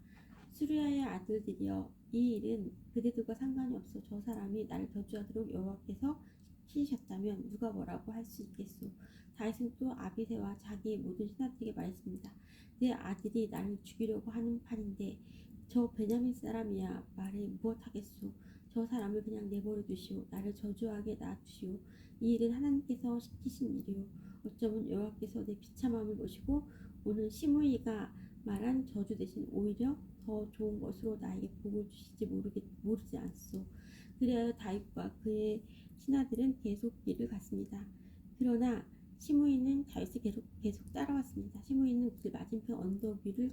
수르야의 아들들이여, 이 일은 그대들과 상관이 없어. 저 사람이 나를 저주하도록 여호와께서 시키셨다면 누가 뭐라고 할 수 있겠소. 다윗은 또 아비새와 자기의 모든 신하들에게 말했습니다. 내 아들이 나를 죽이려고 하는 판인데 저 베냐민 사람이야 말해 무엇하겠소. 저 사람을 그냥 내버려 두시오. 나를 저주하게 놔두시오. 이 일은 하나님께서 시키신 일이오. 어쩌면 여호와께서 내 비참함을 보시고 오늘 시므이가 말한 저주 대신 오히려 더 좋은 것으로 나에게 복을 주실지 모르지 않소. 그리하여 다윗과 그의 신하들은 계속 길을 갔습니다. 그러나 시므이는 다윗을 계속 따라왔습니다. 시므이는 길 맞은편 언덕 위를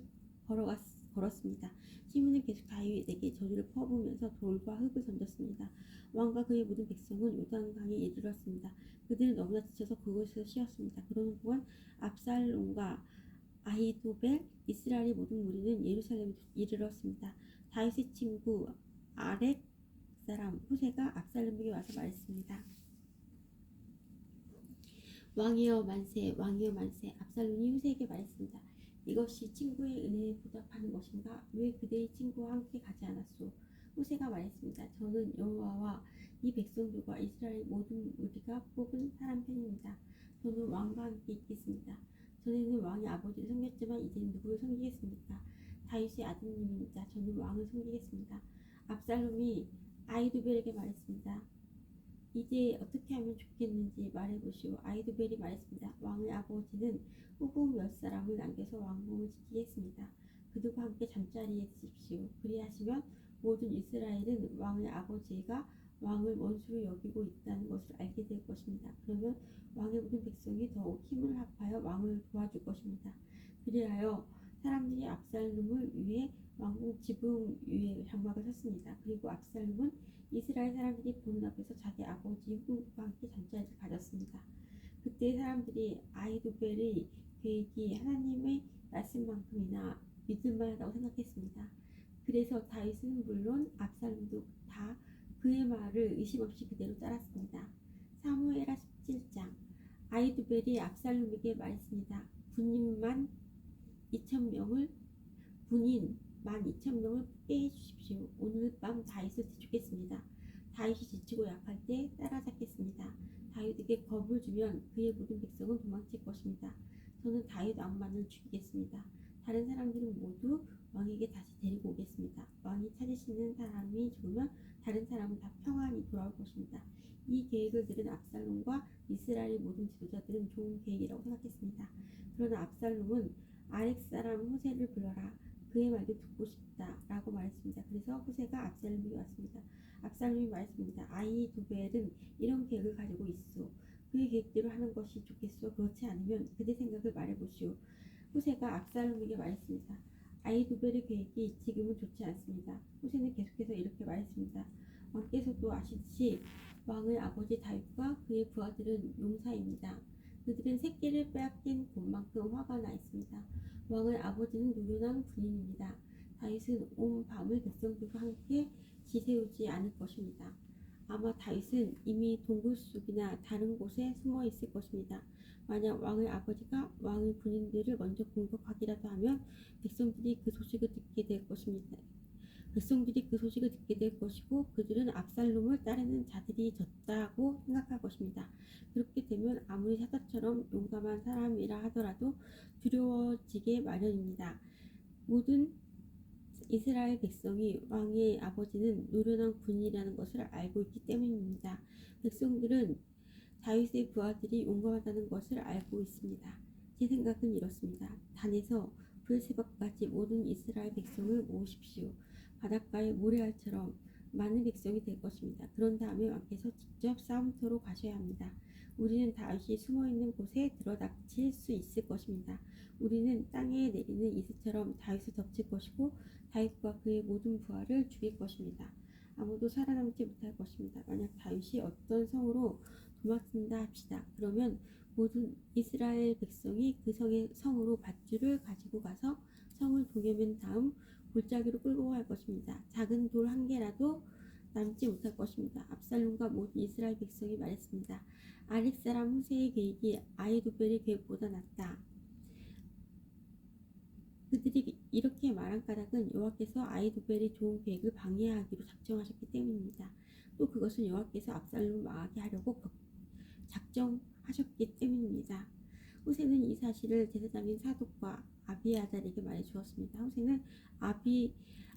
걸었습니다. 시므이는 계속 다윗에게 저주를 퍼부으면서 돌과 흙을 던졌습니다. 왕과 그의 모든 백성은 요단강에 이르렀습니다. 그들은 너무나 지쳐서 그곳에서 쉬었습니다. 그러는 동안 압살롬과 아히도벨, 이스라엘의 모든 무리는 예루살렘에 이르렀습니다. 다윗의 친구 아렉 사람 후세가 압살롬에게 와서 말했습니다. 왕이여 만세, 왕이여 만세. 압살롬이 후세에게 말했습니다. 이것이 친구의 은혜에 보답하는 것인가? 왜 그대의 친구와 함께 가지 않았소? 후세가 말했습니다. 저는 여호와와 이 백성들과 이스라엘 모든 무리가 뽑은 사람 편입니다. 저는 왕과 함께 있겠습니다. 전에는 왕의 아버지를 섬겼지만 이제는 누구를 섬기겠습니까? 다윗의 아드님입니다. 저는 왕을 섬기겠습니다. 압살롬이 아히도벨에게 말했습니다. 이제 어떻게 하면 좋겠는지 말해보시오. 아히도벨이 말했습니다. 왕의 아버지는 후보 몇 사람을 남겨서 왕궁을 지키겠습니다. 그들과 함께 잠자리에 드십시오. 그리하시면 모든 이스라엘은 왕의 아버지가 왕을 원수로 여기고 있다는 것을 알게 될 것입니다. 그러면 왕의 모든 백성이 더욱 힘을 합하여 왕을 도와줄 것입니다. 그리하여 사람들이 압살롬을 위해 왕궁 지붕 위에 장막을 섰습니다. 그리고 압살롬은 이스라엘 사람들이 보는 앞에서 자기 아버지 후궁과 함께 잠자리를 가졌습니다. 그때 사람들이 아히도벨의 계획이 하나님의 말씀만큼이나 믿을만하다고 생각했습니다. 그래서 다윗은 물론 압살롬도 다 그의 말을 의심 없이 그대로 따랐습니다. 사무엘하 17장. 아히도벨이 압살롬에게 말했습니다. 군인 12,000명을 깨 해주십시오. 오늘 밤 다윗을 죽겠습니다. 다윗이 지치고 약할 때 따라잡겠습니다. 다윗에게 겁을 주면 그의 모든 백성은 도망칠 것입니다. 저는 다윗 왕만을 죽이겠습니다. 다른 사람들은 모두 왕에게 다시 데리고 오겠습니다. 왕이 찾으시는 사람이 죽으면 다른 사람은 다 평안히 돌아올 것입니다. 이 계획을 들은 압살롬과 이스라엘의 모든 지도자들은 좋은 계획이라고 생각했습니다. 그러나 압살롬은 아렉 사람 후세를 불러라. 그의 말도 듣고 싶다 라고 말했습니다. 그래서 후세가 압살롬에게 왔습니다. 압살롬이 말했습니다. 아히도벨은 이런 계획을 가지고 있어. 그의 계획대로 하는 것이 좋겠어. 그렇지 않으면 그대 생각을 말해보시오. 후세가 압살롬에게 말했습니다. 아히도벨의 계획이 지금은 좋지 않습니다. 후세는 계속해서 이렇게 말했습니다. 왕께서도 아시듯이 왕의 아버지 다윗과 그의 부하들은 용사입니다. 그들은 새끼를 빼앗긴 곳만큼 화가 나 있습니다. 왕의 아버지는 노련한 군인입니다. 다윗은 온 밤을 백성들과 함께 지새우지 않을 것입니다. 아마 다윗은 이미 동굴 속이나 다른 곳에 숨어 있을 것입니다. 만약 왕의 아버지가 왕의 군인들을 먼저 공격하기라도 하면 백성들이 그 소식을 듣게 될 것입니다. 백성들이 그 소식을 듣게 될 것이고 그들은 압살롬을 따르는 자들이 졌다고 생각할 것입니다. 그렇게 되면 아무리 사자처럼 용감한 사람이라 하더라도 두려워지게 마련입니다. 모든 이스라엘 백성이 왕의 아버지는 노련한 군인이라는 것을 알고 있기 때문입니다. 백성들은 다윗의 부하들이 용감하다는 것을 알고 있습니다. 제 생각은 이렇습니다. 단에서 브엘세바까지 모든 이스라엘 백성을 모으십시오. 바닷가의 모래알처럼 많은 백성이 될 것입니다. 그런 다음에 왕께서 직접 싸움터로 가셔야 합니다. 우리는 다윗이 숨어있는 곳에 들어닥칠 수 있을 것입니다. 우리는 땅에 내리는 이슬처럼 다윗을 덮칠 것이고 다윗과 그의 모든 부하를 죽일 것입니다. 아무도 살아남지 못할 것입니다. 만약 다윗이 어떤 성으로 도망친다 합시다. 그러면 모든 이스라엘 백성이 그 성으로 밧줄을 가지고 가서 성을 동여맨 다음 골짜기로 끌고 갈 것입니다. 작은 돌 한 개라도 남지 못할 것입니다. 압살롬과 모든 이스라엘 백성이 말했습니다. 아릭 사람 후세의 계획이 아히도벨의 계획보다 낫다. 그들이 이렇게 말한 까닭은 여호와께서 아히도벨의 좋은 계획을 방해하기로 작정하셨기 때문입니다. 또 그것은 여호와께서 압살롬을 망하게 하려고 작정하셨기 때문입니다. 후세는 이 사실을 제사장인 사독과 아비아달에게 말해주었습니다. 후세는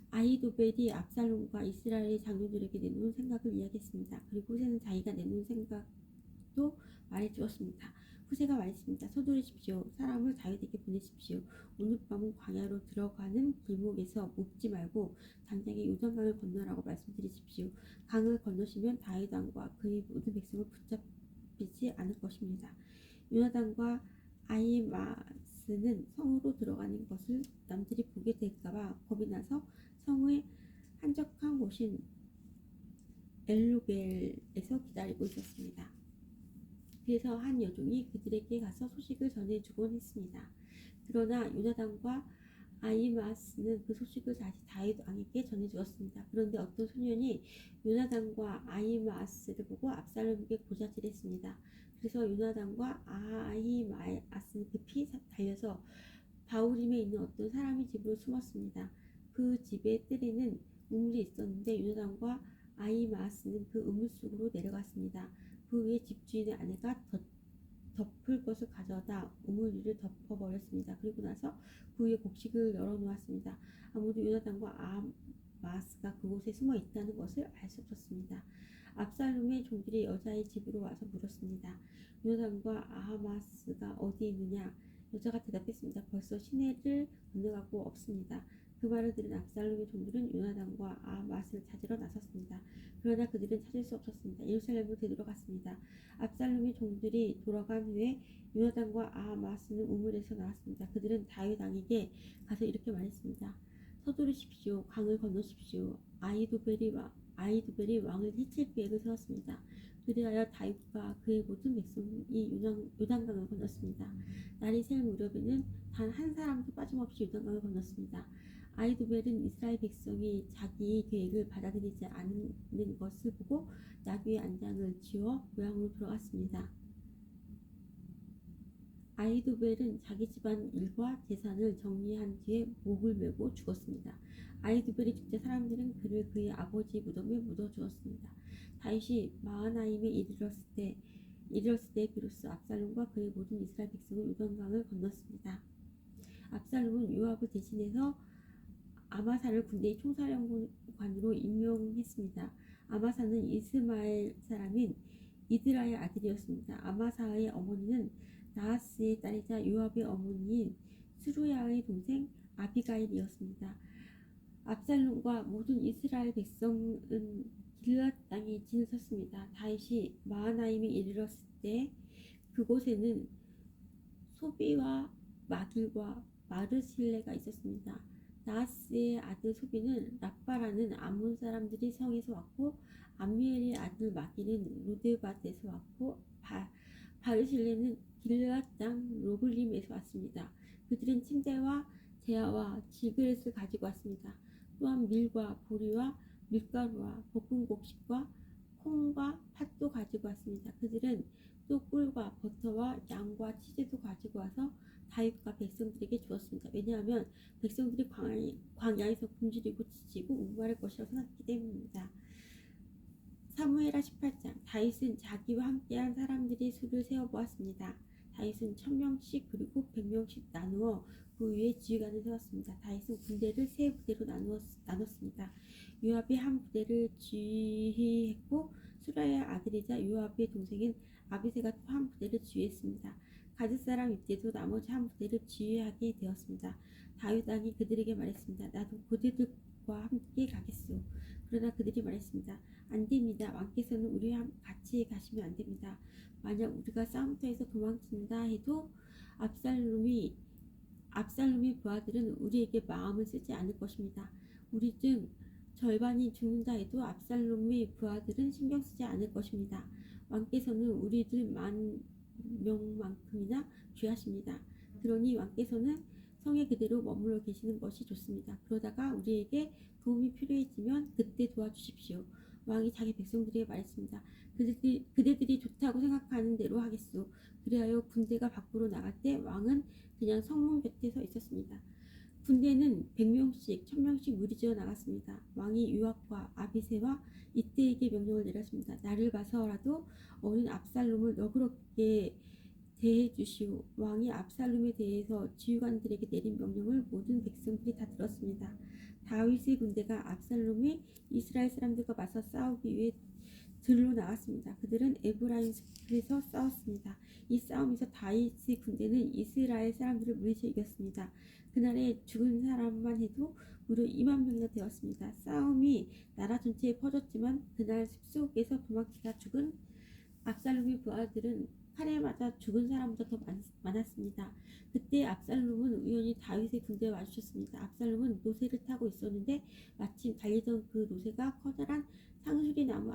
아히도벨이 압살롬과 이스라엘의 장로들에게 내놓은 생각을 이야기했습니다. 그리고 후세는 자기가 내놓은 생각도 말해주었습니다. 후세가 말했습니다. 서두르십시오. 사람을 다윗에게 보내십시오. 오늘 밤은 광야로 들어가는 길목에서 묵지 말고 당장에 요단강을 건너라고 말씀드리십시오. 강을 건너시면 다윗 왕과 그의 모든 백성을 붙잡히지 않을 것입니다. 요나단과 아히마스는 성으로 들어가는 것을 남들이 보게 될까봐 겁이 나서 성의 한적한 곳인 엘로겔에서 기다리고 있었습니다. 그래서 한 여종이 그들에게 가서 소식을 전해주곤 했습니다. 그러나 요나단과 아히마스는 그 소식을 다시 다윗 왕에게 전해주었습니다. 그런데 어떤 소년이 요나단과 아히마스를 보고 압살롬에게 고자질했습니다. 그래서 요나단과 아히마스는 급히 달려서 바후림에 있는 어떤 사람의 집으로 숨었습니다. 그 집에 뜰에는 우물이 있었는데 요나단과 아히마스는 그 우물 속으로 내려갔습니다. 그 후에 집주인의 아내가 덮을 것을 가져다 우물 위를 덮어버렸습니다. 그리고 나서 그 위에 곡식을 열어놓았습니다. 아무도 요나단과 아히마스가 그곳에 숨어 있다는 것을 알 수 없었습니다. 압살롬의 종들이 여자의 집으로 와서 물었습니다. 요나단과 아히마스가 어디 있느냐? 여자가 대답했습니다. 벌써 시내를 건너가고 없습니다. 그 말을 들은 압살롬의 종들은 요나단과 아히마스를 찾으러 나섰습니다. 그러나 그들은 찾을 수 없었습니다. 예루살렘으로 되돌아갔습니다. 압살롬의 종들이 돌아간 후에 요나단과 아히마스는 우물에서 나왔습니다. 그들은 다윗 왕에게 가서 이렇게 말했습니다. 서두르십시오. 강을 건너십시오. 아히도벨이 왕을 해칠 계획을 세웠습니다. 그리하여 다윗과 그의 모든 백성이 요단강을 건넜습니다. 날이 셀 무렵에는 단 한 사람도 빠짐없이 요단강을 건넜습니다. 아히도벨은 이스라엘 백성이 자기의 계획을 받아들이지 않는 것을 보고 나귀의 안장을 지워 고향으로 돌아갔습니다. 아히도벨은 자기 집안 일과 재산을 정리한 뒤에 목을 메고 죽었습니다. 아히도벨이 죽자 사람들은 그를 그의 아버지의 무덤에 묻어주었습니다. 다윗이 마하나임에 이르렀을 때 비로소 압살롬과 그의 모든 이스라엘 백성은 요단강을 건넜습니다. 압살롬은 요압을 대신해서 아마사를 군대의 총사령관으로 임명했습니다. 아마사는 이스마엘 사람인 이드라의 아들이었습니다. 아마사의 어머니는 나하스의 딸이자 요압의 어머니인 스루야의 동생 아비가일이었습니다. 압살롬과 모든 이스라엘 백성은 길앗 땅에 진을 섰습니다. 다윗이 마하나임에 이르렀을 때 그곳에는 소비와 마길과 마르실레가 있었습니다. 나하스의 아들 소비는 라빠라는 암몬 사람들이 성에서 왔고 암미엘의 아들 마길은 로데밭에서 왔고 바르실레는 길앗 땅 로글림에서 왔습니다. 그들은 침대와 대야와 질그릇을 가지고 왔습니다. 또한 밀과 보리와 밀가루와 볶은 곡식과 콩과 팥도 가지고 왔습니다. 그들은 또 꿀과 버터와 양과 치즈도 가지고 와서 다윗과 백성들에게 주었습니다. 왜냐하면 백성들이 광야에서 굶주리고 지치고 목마를 것이라고 생각했기 때문입니다. 사무엘하 18장. 다윗은 자기와 함께한 사람들의 수를 세어보았습니다. 다윗은 1000명씩 그리고 100명씩 나누어 그 위에 지휘관을 세웠습니다. 다윗은 군대를 세 부대로 나눴습니다. 요압이 한 부대를 지휘했고 수라의 아들이자 요압의 동생인 아비새가 또 한 부대를 지휘했습니다. 가드 사람 이때도 나머지 한 부대를 지휘하게 되었습니다. 다윗 왕이 그들에게 말했습니다. 나도 그들과 함께 가겠소. 그러나 그들이 말했습니다. 안 됩니다. 왕께서는 우리와 같이 가시면 안 됩니다. 만약 우리가 싸움터에서 도망친다 해도 압살롬의 부하들은 우리에게 마음을 쓰지 않을 것입니다. 우리 중 절반이 죽는다 해도 압살롬의 부하들은 신경 쓰지 않을 것입니다. 왕께서는 우리들 10,000명만큼이나 귀하십니다. 그러니 왕께서는 성에 그대로 머물러 계시는 것이 좋습니다. 그러다가 우리에게 도움이 필요해지면 그때 도와주십시오. 왕이 자기 백성들에게 말했습니다. 그대들이 좋다고 생각하는 대로 하겠소. 그리하여 군대가 밖으로 나갈 때 왕은 그냥 성문 곁에 서 있었습니다. 군대는 100명씩 1000명씩 무리지어 나갔습니다. 왕이 요압과 아비새와 이때에게 명령을 내렸습니다. 나를 봐서라도 어린 압살롬을 너그럽게 대해 주시오. 왕이 압살롬에 대해서 지휘관들에게 내린 명령을 모든 백성들이 다 들었습니다. 다윗의 군대가 압살롬이 이스라엘 사람들과 맞서 싸우기 위해 들로 나왔습니다. 그들은 에브라임 숲에서 싸웠습니다. 이 싸움에서 다윗의 군대는 이스라엘 사람들을 무리쳐 이겼습니다. 그날에 죽은 사람만 해도 무려 2만 명이나 되었습니다. 싸움이 나라 전체에 퍼졌지만 그날 숲속에서 도망치다 죽은 압살롬의 부하들은 칼에 맞아 죽은 사람보다 더 많았습니다. 그때 압살롬은 우연히 다윗의 군대에 마주쳤습니다. 압살롬은 노새를 타고 있었는데 마침 달리던 그 노새가 커다란 상수리 나무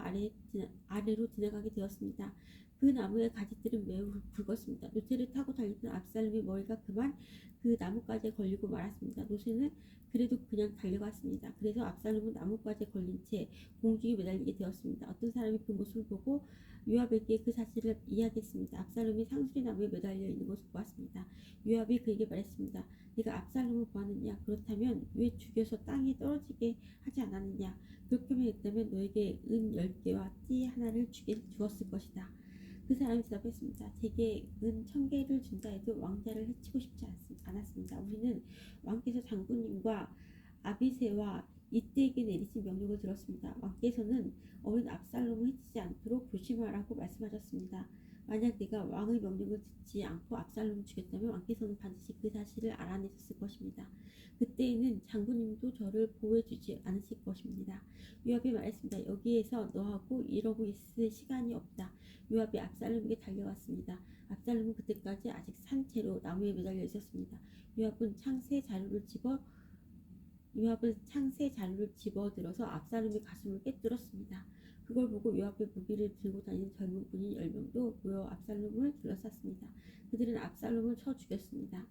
아래로 지나가게 되었습니다. 그 나무의 가지들은 매우 굵었습니다. 노새를 타고 달리던 압살롬의 머리가 그만 그 나뭇가지에 걸리고 말았습니다. 노새는 그래도 그냥 달려갔습니다. 그래서 압살롬은 나뭇가지에 걸린 채 공중에 매달리게 되었습니다. 어떤 사람이 그 모습을 보고 요압에게 그 사실을 이야기했습니다. 압살롬이 상수리 나무에 매달려 있는 것을 보았습니다. 요압이 그에게 말했습니다. 네가 압살롬을 보았느냐? 그렇다면 왜 죽여서 땅에 떨어지게 하지 않았느냐? 그렇게만 했다면 너에게 은 10개와 띠 하나를 주었을 것이다. 그 사람이 대답했습니다. 제게 은 1000개를 준다 해도 왕자를 해치고 싶지 않았습니다. 우리는 왕께서 장군님과 아비새와 이때에게 내리신 명령을 들었습니다. 왕께서는 어린 압살롬을 해치지 않도록 조심하라고 말씀하셨습니다. 만약 내가 왕의 명령을 듣지 않고 압살롬을 죽였다면 왕께서는 반드시 그 사실을 알아내셨을 것입니다. 그때에는 장군님도 저를 보호해주지 않으실 것입니다. 요압이 말했습니다. 여기에서 너하고 이러고 있을 시간이 없다. 요압이 압살롬에게 달려갔습니다. 압살롬은 그때까지 아직 산 채로 나무에 매달려 있었습니다. 요압은 창세 자루를 집어들어서 압살롬의 가슴을 꿰뚫었습니다. 그걸 보고 요압의 무기를 들고 다니는 젊은 군인 10명도 모여 압살롬을 둘러쌌습니다. 그들은 압살롬을 쳐 죽였습니다.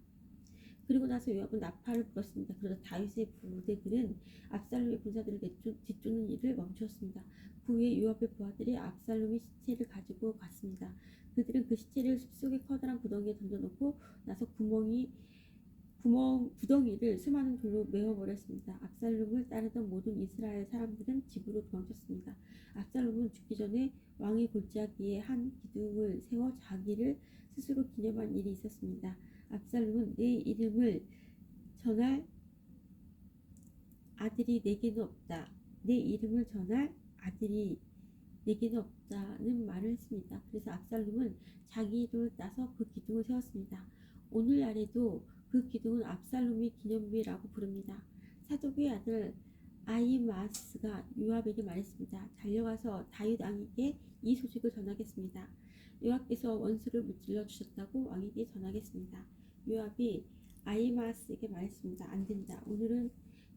그리고 나서 요압은 나팔을 불었습니다. 그러자 다윗의 부대들은 압살롬의 군사들을 뒤쫓는 일을 멈추었습니다. 그 후에 요압의 부하들이 압살롬의 시체를 가지고 갔습니다. 그들은 그 시체를 숲속의 커다란 구덩이에 던져놓고 나서 구덩이를 수많은 돌로 메워버렸습니다. 압살롬을 따르던 모든 이스라엘 사람들은 집으로 도망쳤습니다. 압살롬은 죽기 전에 왕의 골짜기에 한 기둥을 세워 자기를 스스로 기념한 일이 있었습니다. 압살롬은 내 이름을 전할 아들이 내게는 없다. 내 이름을 전할 아들이 내게는 없다는 말을 했습니다. 그래서 압살롬은 자기 이름을 따서 그 기둥을 세웠습니다. 오늘날에도 그 기둥은 압살롬의 기념비라고 부릅니다. 사독의 아들 아히마아스가 요압에게 말했습니다. 달려가서 다윗 왕에게 이 소식을 전하겠습니다. 요압께서 원수를 무찔러 주셨다고 왕에게 전하겠습니다. 요압이 아히마아스에게 말했습니다. 안 된다. 오늘은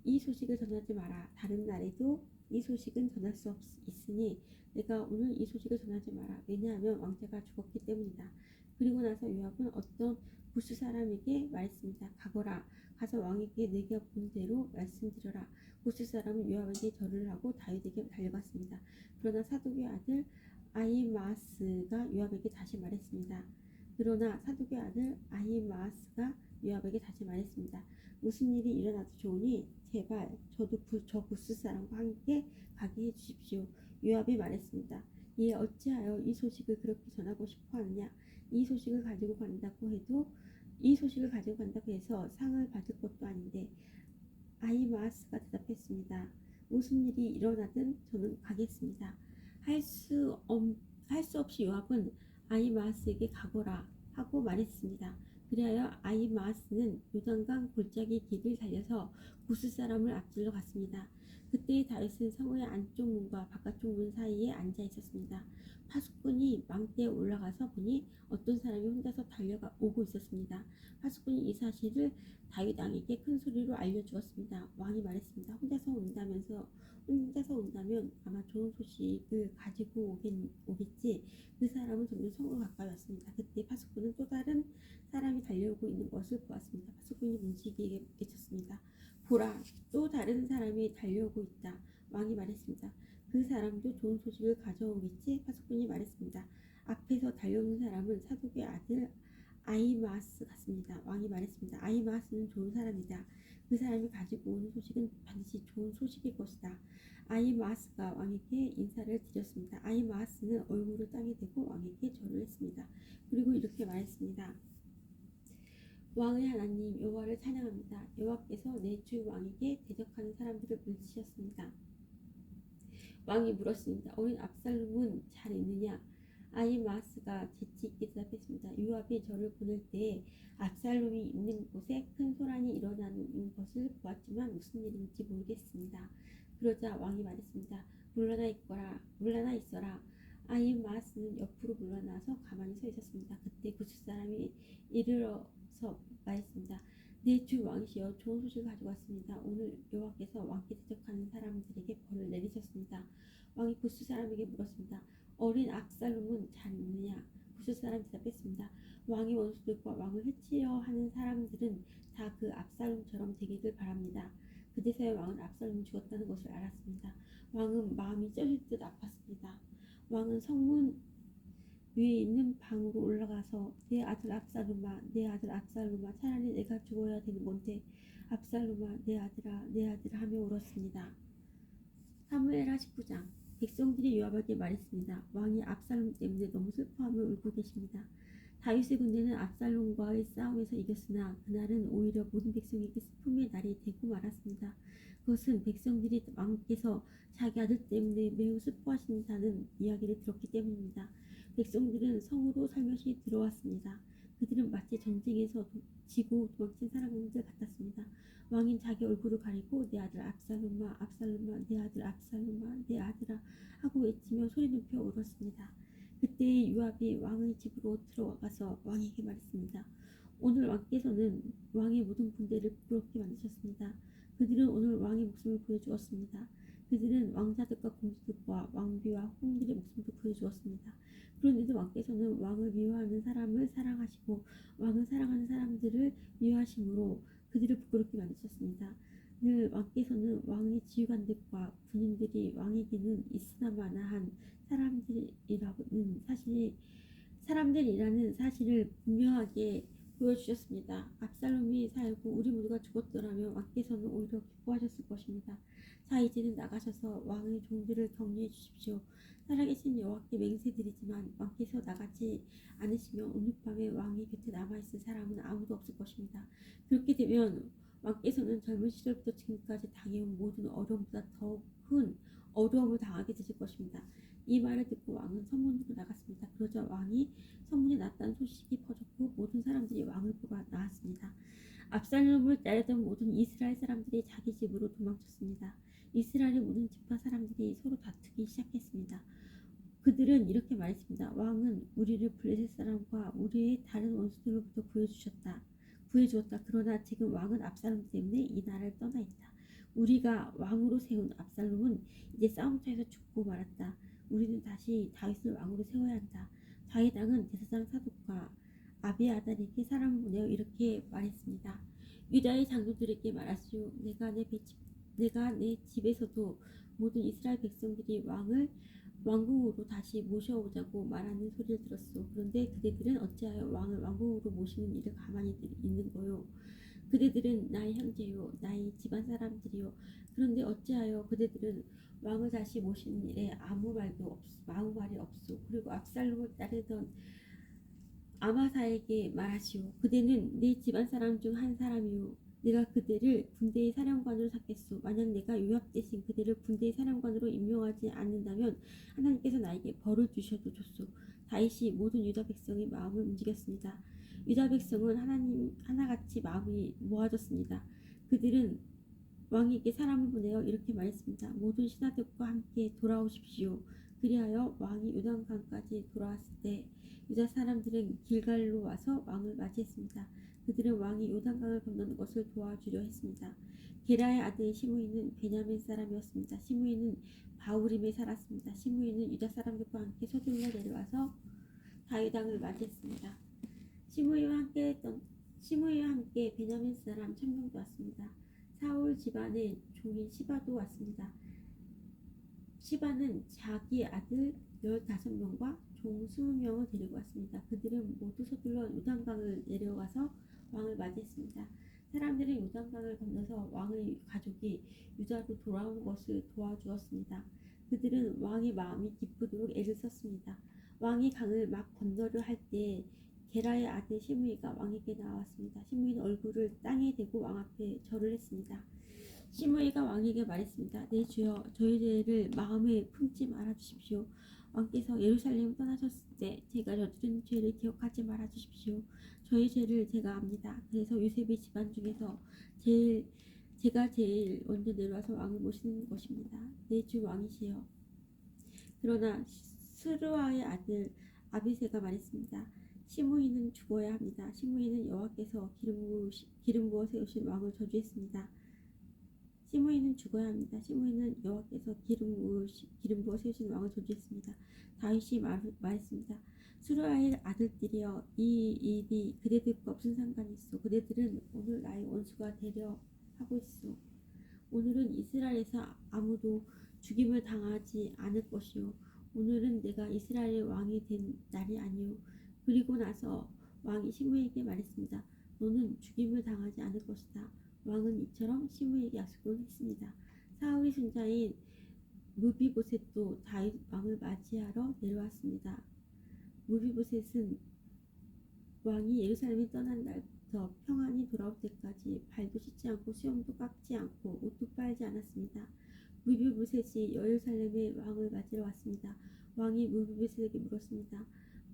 이 소식을 전하지 마라. 다른 날에도 이 소식은 전할 수 있으니 내가 오늘 이 소식을 전하지 마라. 왜냐하면 왕자가 죽었기 때문이다. 그리고 나서 요압은 어떤 부스 사람에게 말했습니다. 가거라. 가서 왕에게 내가 본 대로 말씀드려라. 구스 사람은 요압에게 절을 하고 다윗에게 달려갔습니다. 그러나 사독의 아들 아히마아스가 요압에게 다시 말했습니다. 무슨 일이 일어나도 좋으니 제발 저도 저 구스 사람과 함께 가게 해주십시오. 요압이 말했습니다. 이에 어찌하여 이 소식을 그렇게 전하고 싶어 하느냐? 이 소식을 가지고 간다고 해서 상을 받을 것도 아닌데. 아히마아스가 대답했습니다. 무슨 일이 일어나든 저는 가겠습니다. 할 수 없이 요압은 아히마아스에게 가거라 하고 말했습니다. 그리하여 아히마아스는 요단강 골짜기 길을 달려서 구스 사람을 앞질러 갔습니다. 그때 다윗은 성의 안쪽 문과 바깥쪽 문 사이에 앉아 있었습니다. 파수꾼이 망대에 올라가서 보니 어떤 사람이 혼자서 달려오고 있었습니다. 파수꾼이 이 사실을 다윗 왕에게 큰 소리로 알려주었습니다. 왕이 말했습니다. 혼자서 온다면 아마 좋은 소식을 가지고 오겠지. 그 사람은 점점 성으로 가까이 왔습니다. 그때 파수꾼은 또 다른 사람이 달려오고 있는 것을 보았습니다. 파수꾼이 문지기에게 외쳤습니다. 보라, 또 다른 사람이 달려오고 있다. 왕이 말했습니다. 그 사람도 좋은 소식을 가져오겠지? 파수꾼이 말했습니다. 앞에서 달려오는 사람은 사독의 아들 아히마아스 같습니다. 왕이 말했습니다. 아히마아스는 좋은 사람이다. 그 사람이 가지고 오는 소식은 반드시 좋은 소식일 것이다. 아히마아스가 왕에게 인사를 드렸습니다. 아히마아스는 얼굴을 땅에 대고 왕에게 절을 했습니다. 그리고 이렇게 말했습니다. 왕의 하나님 여호와를 찬양합니다. 여호와께서 내 주 왕에게 대적하는 사람들을 물리치셨습니다. 왕이 물었습니다. 어린 압살롬은 잘 있느냐? 아히마아스가 재치있게 대답했습니다. 요압이 저를 보낼 때에 압살롬이 있는 곳에 큰 소란이 일어나는 것을 보았지만 무슨 일인지 모르겠습니다. 그러자 왕이 말했습니다. 물러나 있어라. 아히마아스는 옆으로 물러나서 가만히 서 있었습니다. 그때 구스 사람이 이르러서 말했습니다. 내 주 왕이시여, 좋은 소식을 가지고 왔습니다. 오늘 여호와께서 왕께 대적하는 사람들에게 벌을 내리셨습니다. 왕이 구스 사람에게 물었습니다. 어린 압살롬은 잘 있느냐? 구스 사람이 대답했습니다. 왕의 원수들과 왕을 해치려 하는 사람들은 다 그 압살롬처럼 되기를 바랍니다. 그제서야 왕은 압살롬이 죽었다는 것을 알았습니다. 왕은 마음이 찢어질 듯 아팠습니다. 왕은 성문 위에 있는 방으로 올라가서 내 아들 압살롬아, 차라리 내가 죽어야 되는 건데 압살롬아, 내 아들아 하며 울었습니다. 사무엘하 19장. 백성들이 요압에게 말했습니다. 왕이 압살롬 때문에 너무 슬퍼하며 울고 계십니다. 다윗의 군대는 압살롬과의 싸움에서 이겼으나 그날은 오히려 모든 백성에게 슬픔의 날이 되고 말았습니다. 그것은 백성들이 왕께서 자기 아들 때문에 매우 슬퍼하신다는 이야기를 들었기 때문입니다. 백성들은 성으로 살며시 들어왔습니다. 그들은 마치 전쟁에서 지고 도망친 사람들 같았습니다. 왕인 자기 얼굴을 가리고 내 아들 압살롬아, 내 아들 압살롬아, 내 아들아 하고 외치며 소리 높여 울었습니다. 그때 요압이 왕의 집으로 들어가서 왕에게 말했습니다. 오늘 왕께서는 왕의 모든 군대를 부끄럽게 만드셨습니다. 그들은 오늘 왕의 목숨을 구해주었습니다. 그들은 왕자들과 공주들과 왕비와 홍들의 목숨도 구해주었습니다. 그런데도 왕께서는 왕을 미워하는 사람을 사랑하시고 왕을 사랑하는 사람들을 미워하심으로 그들을 부끄럽게 만드셨습니다. 늘 왕께서는 왕의 지휘관들과 군인들이 왕에게는 있으나마나한 사람들이라는 사실을 분명하게 보여주셨습니다. 압살롬이 살고 우리 모두가 죽었더라면 왕께서는 오히려 기뻐하셨을 것입니다. 자, 이제는 나가셔서 왕의 종들을 격려해 주십시오. 살아계신 여호와께 맹세드리지만 왕께서 나가지 않으시면 오늘 밤에 왕의 곁에 남아있을 사람은 아무도 없을 것입니다. 그렇게 되면 왕께서는 젊은 시절부터 지금까지 당해온 모든 어려움보다 더 큰 어려움을 당하게 되실 것입니다. 이 말을 듣고 왕은 성문으로 나갔습니다. 그러자 왕이 성문에 났다는 소식이 퍼졌고 모든 사람들이 왕을 보러 나왔습니다. 압살롬을 따르던 모든 이스라엘 사람들이 자기 집으로 도망쳤습니다. 이스라엘의 모든 지파 사람들이 서로 다투기 시작했습니다. 그들은 이렇게 말했습니다. 왕은 우리를 블레셋 사람과 우리의 다른 원수들로부터 구해주었다. 그러나 지금 왕은 압살롬 때문에 이 나라를 떠나 있다. 우리가 왕으로 세운 압살롬은 이제 싸움터에서 죽고 말았다. 우리는 다시 다윗을 왕으로 세워야 한다. 다윗 왕은 제사장 사독과 아비아달에게 사람을 보내어 이렇게 말했습니다. 유다의 장로들에게 말하시오. 내가 내 집에서도 모든 이스라엘 백성들이 왕을 왕궁으로 다시 모셔오자고 말하는 소리를 들었소. 그런데 그대들은 어찌하여 왕을 왕궁으로 모시는 일을 가만히 있는 거요? 그대들은 나의 형제요, 나의 집안 사람들이요. 그런데 어찌하여 그대들은 왕을 다시 모시는 일에 아무 말이 없소. 그리고 압살롬을 따르던 아마사에게 말하시오. 그대는 내 집안 사람 중 한 사람이요. 내가 그대를 군대의 사령관으로 삼겠소. 만약 내가 요압 대신 그대를 군대의 사령관으로 임명하지 않는다면 하나님께서 나에게 벌을 주셔도 좋소. 다윗이 모든 유다 백성의 마음을 움직였습니다. 유다 백성은 하나같이 마음이 모아졌습니다. 그들은 왕에게 사람을 보내어 이렇게 말했습니다. 모든 신하들과 함께 돌아오십시오. 그리하여 왕이 요단강까지 돌아왔을 때 유다 사람들은 길갈로 와서 왕을 맞이했습니다. 그들은 왕이 요단강을 건너는 것을 도와주려 했습니다. 게라의 아들 시므이는 베냐민 사람이었습니다. 시므이는 바후림에 살았습니다. 시므이는 유다 사람들과 함께 서둘러 내려와서 다윗 왕을 맞이했습니다. 시므이와 함께 베냐민 사람 1000명도 왔습니다. 사울 집안의 종인 시바도 왔습니다. 시바는 자기 아들 15명과 종 20명을 데리고 왔습니다. 그들은 모두 서둘러 요단강을 내려가서 왕을 맞이했습니다. 사람들은 요단강을 건너서 왕의 가족이 유다로 돌아오는 것을 도와주었습니다. 그들은 왕의 마음이 기쁘도록 애를 썼습니다. 왕이 강을 막 건너려 할 때 게라의 아들 시므이가 왕에게 나왔습니다. 시므이는 얼굴을 땅에 대고 왕 앞에 절을 했습니다. 시므이가 왕에게 말했습니다. 내 주여, 저희 죄를 마음에 품지 말아 주십시오. 왕께서 예루살렘을 떠나셨을 때 제가 저지른 죄를 기억하지 말아 주십시오. 저희 죄를 제가 압니다. 그래서 요셉의 집안 중에서 제가 제일 먼저 내려와서 왕을 모시는 것입니다. 내 주 왕이시여. 그러나 스루아의 아들 아비새가 말했습니다. 시므이는 죽어야 합니다. 시므이는 여호와께서 기름 부어 세우신 왕을 저주했습니다. 시므이는 죽어야 합니다. 시므이는 여호와께서 기름 부어 세우신 왕을 저주했습니다. 다윗이 말했습니다. 스루아의 아들들이여, 이 일이 그대들과 무슨 상관이 있어? 그대들은 오늘 나의 원수가 되려 하고 있어. 오늘은 이스라엘에서 아무도 죽임을 당하지 않을 것이요. 오늘은 내가 이스라엘의 왕이 된 날이 아니요. 그리고 나서 왕이 시므이에게 말했습니다. 너는 죽임을 당하지 않을 것이다. 왕은 이처럼 시므이에게 약속을 했습니다. 사울의 손자인 무비보셋도 다윗 왕을 맞이하러 내려왔습니다. 무비보셋은 왕이 예루살렘에 떠난 날부터 평안히 돌아올 때까지 발도 씻지 않고 수염도 깎지 않고 옷도 빨지 않았습니다. 무비보셋이 예루살렘에 왕을 맞이러 왔습니다. 왕이 무비보셋에게 물었습니다.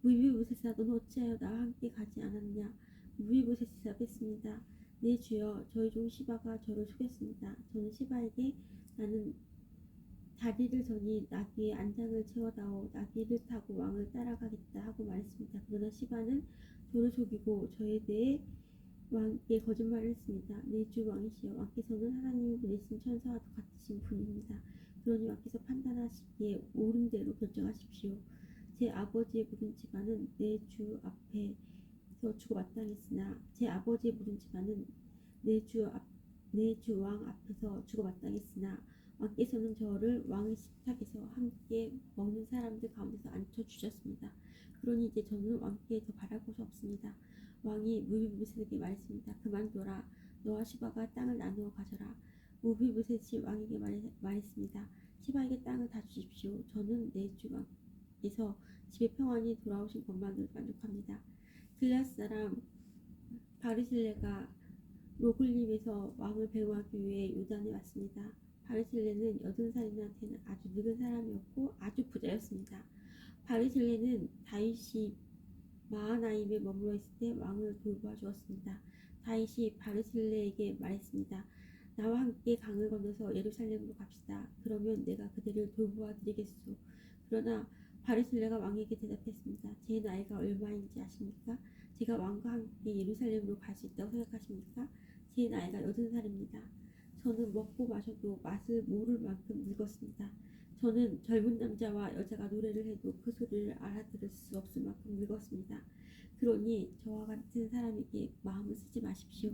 무비보셋아, 너는 어찌하여 나와 함께 가지 않았느냐? 무비보셋이 대답했습니다. 네 주여, 저희 종 시바가 저를 속였습니다. 저는 시바에게 나는 다리를 저니 나귀의 안장을 채워다오 나귀를 타고 왕을 따라가겠다 하고 말했습니다. 그러나 시바는 저를 속이고 저에 대해 왕께 거짓말을 했습니다. 내 주 왕이시여, 왕께서는 하나님이 보내신 천사와 같으신 분입니다. 그러니 왕께서 판단하시기에 옳은 대로 결정하십시오. 제 아버지의 모든 집안은 내 주 앞에서 죽어마땅했으나 제 아버지의 모든 집안은 내 주 왕 앞에서 죽어마땅했으나 왕께서는 저를 왕의 식탁에서 함께 먹는 사람들 가운데서 앉혀주셨습니다. 그러니 이제 저는 왕께 더 바랄 것이 없습니다. 왕이 무비보셋에게 말했습니다. 그만둬라. 너와 시바가 땅을 나누어 가져라. 무비보셋이 왕에게 말했습니다. 시바에게 땅을 다 주십시오. 저는 내 주 왕께서 집에 평안히 돌아오신 것만으로 만족합니다. 길앗 사람 바르실레가 로글림에서 왕을 배웅하기 위해 요단에 왔습니다. 바르실레는 80살이나 되는 아주 늙은 사람이었고 아주 부자였습니다. 바르실레는 다윗이 마하나임에 머물러 있을 때 왕을 돌봐 주었습니다. 다윗이 바르실레에게 말했습니다. 나와 함께 강을 건너서 예루살렘으로 갑시다. 그러면 내가 그대를 돌보아 드리겠소. 그러나 바르실레가 왕에게 대답했습니다. 제 나이가 얼마인지 아십니까? 제가 왕과 함께 예루살렘으로 갈 수 있다고 생각하십니까? 제 나이가 80살입니다. 저는 먹고 마셔도 맛을 모를 만큼 늙었습니다. 저는 젊은 남자와 여자가 노래를 해도 그 소리를 알아들을 수 없을 만큼 늙었습니다. 그러니 저와 같은 사람에게 마음을 쓰지 마십시오.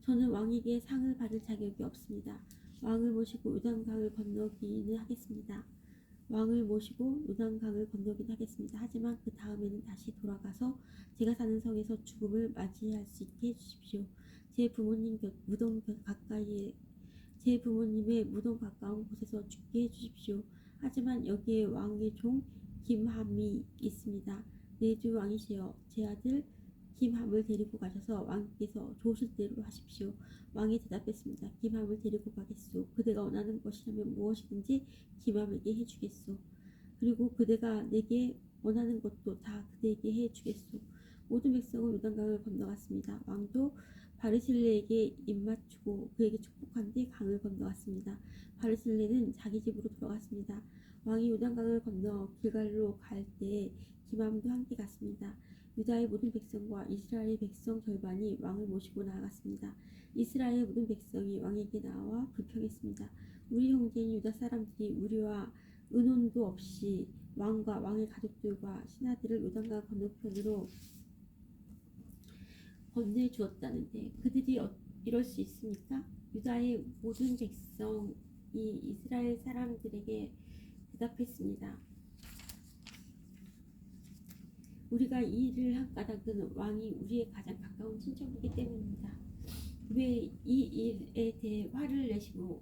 저는 왕에게 상을 받을 자격이 없습니다. 왕을 모시고 요단강을 건너기는 하겠습니다. 왕을 모시고 요단강을 건너긴 하겠습니다. 하지만 그 다음에는 다시 돌아가서 제가 사는 성에서 죽음을 맞이할 수 있게 해주십시오. 제 부모님 무덤 가까이에 제 부모님의 무덤 가까운 곳에서 죽게 해주십시오. 하지만 여기에 왕의 종 김함이 있습니다. 내주 왕이시여, 제 아들 김함을 데리고 가셔서 왕께서 좋으실 대로 하십시오. 왕이 대답했습니다. 김함을 데리고 가겠소. 그대가 원하는 것이라면 무엇이든지 김함에게 해주겠소. 그리고 그대가 내게 원하는 것도 다 그대에게 해주겠소. 모든 백성은 요단강을 건너갔습니다. 왕도 바르실레에게 입맞추고 그에게 축복한 뒤 강을 건너갔습니다. 바르실레는 자기 집으로 돌아갔습니다. 왕이 요단강을 건너 길갈로 갈 때에 김함도 함께 갔습니다. 유다의 모든 백성과 이스라엘의 백성 절반이 왕을 모시고 나아갔습니다. 이스라엘의 모든 백성이 왕에게 나와 불평했습니다. 우리 형제인 유다 사람들이 우리와 의논도 없이 왕과 왕의 가족들과 신하들을 요단강 건너편으로 건네주었다는데 그들이 이럴 수 있습니까? 유다의 모든 백성이 이스라엘 사람들에게 대답했습니다. 우리가 이 일을 한 까닭은 왕이 우리의 가장 가까운 친척이기 때문입니다. 왜 이 일에 대해 화를 내시오?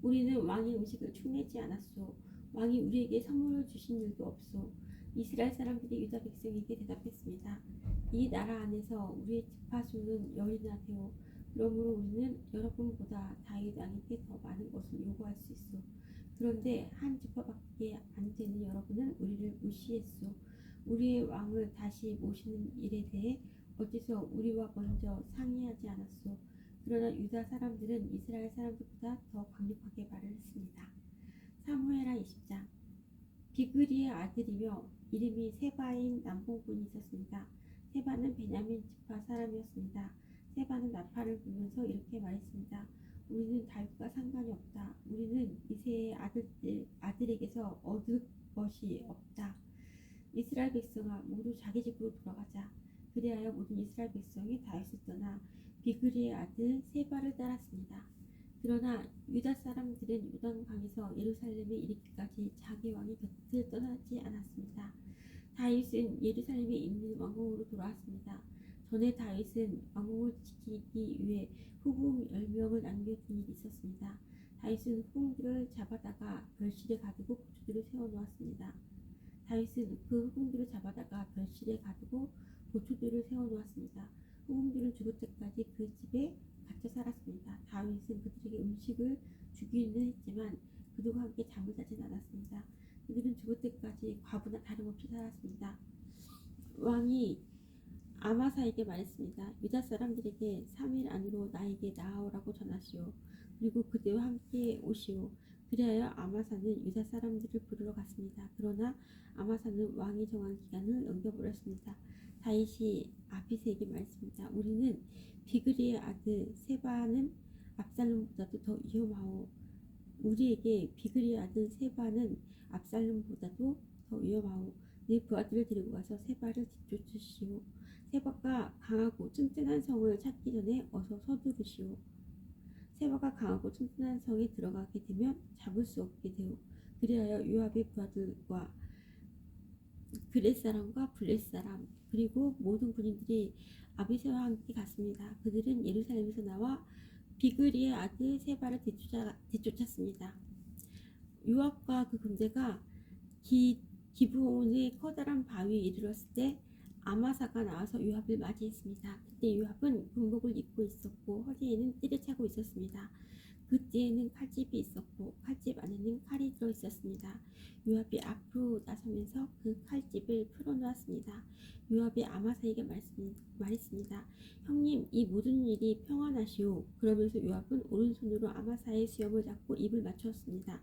우리는 왕의 음식을 축내지 않았소. 왕이 우리에게 선물을 주신 일도 없소. 이스라엘 사람들이 유다 백성에게 대답했습니다. 이 나라 안에서 우리의 지파수는 열이나 되오. 그러므로 우리는 여러분보다 다윗 왕에게 더 많은 것을 요구할 수 있소. 그런데 한 지파밖에 안 되는 여러분은 우리를 무시했소. 우리의 왕을 다시 모시는 일에 대해 어디서 우리와 먼저 상의하지 않았소. 그러나 유다 사람들은 이스라엘 사람들보다 더 강력하게 말을 했습니다. 사무엘하 20장. 비그리의 아들이며 이름이 세바인 남봉꾼이 있었습니다. 세바는 베냐민 지파 사람이었습니다. 세바는 나팔을 불면서 이렇게 말했습니다. 우리는 다윗과 상관이 없다. 우리는 이새의 아들에게서 얻을 것이 없다. 이스라엘 백성아, 모두 자기 집으로 돌아가자. 그리하여 모든 이스라엘 백성이 다윗을 떠나 비그리의 아들 세바를 따랐습니다. 그러나 유다 사람들은 요단강에서 예루살렘에 이르기까지 자기 왕의 곁을 떠나지 않았습니다. 다윗은 예루살렘에 있는 왕궁으로 돌아왔습니다. 전에 다윗은 왕궁을 지키기 위해 후궁 10명을 남겨둔 일이 있었습니다. 다윗은 후궁들을 잡아다가 별실에 가두고 보초들을 세워놓았습니다. 후궁들은 죽을 때까지 그 집에 갇혀 살았습니다. 다윗은 그들에게 음식을 주기는 했지만 그들과 함께 잠을 자진 않았습니다. 그들은 죽을 때까지 과부나 다름없이 살았습니다. 왕이 아마사에게 말했습니다. 유다 사람들에게 3일 안으로 나에게 나아오라고 전하시오. 그리고 그대와 함께 오시오. 그리하여 아마사는 유다 사람들을 부르러 갔습니다. 그러나 아마사는 왕이 정한 기간을 넘겨버렸습니다. 다윗이 아비새에게 말했습니다. 우리는 비그리의 아들 세바는 압살롬보다도 더 위험하오. 우리에게 비그리의 아들 세바는 압살롬보다도 더 위험하오. 네 부하들을 데리고 가서 세바를 뒤쫓으시오. 세바가 강하고 튼튼한 성을 찾기 전에 어서 서두르시오. 세바가 강하고 튼튼한 성에 들어가게 되면 잡을 수 없게 되오. 그리하여 요압의 부하들과 그렛 사람과 블렛 사람 그리고 모든 군인들이 아비새와 함께 갔습니다. 그들은 예루살렘에서 나와 비그리의 아들 세바를 뒤쫓았습니다. 요압과 그 군대가 기브온의 커다란 바위에 이르렀을 때 아마사가 나와서 요압을 맞이했습니다. 그때 요압은 군복을 입고 있었고 허리에는 띠를 차고 있었습니다. 그 뒤에는 칼집이 있었고 칼집 안에는 칼이 들어 있었습니다. 요압이 앞으로 나서면서 그 칼집을 풀어놓았습니다. 요압이 아마사에게 말했습니다. 형님, 이 모든 일이 평안하시오. 그러면서 요압은 오른손으로 아마사의 수염을 잡고 입을 맞추었습니다.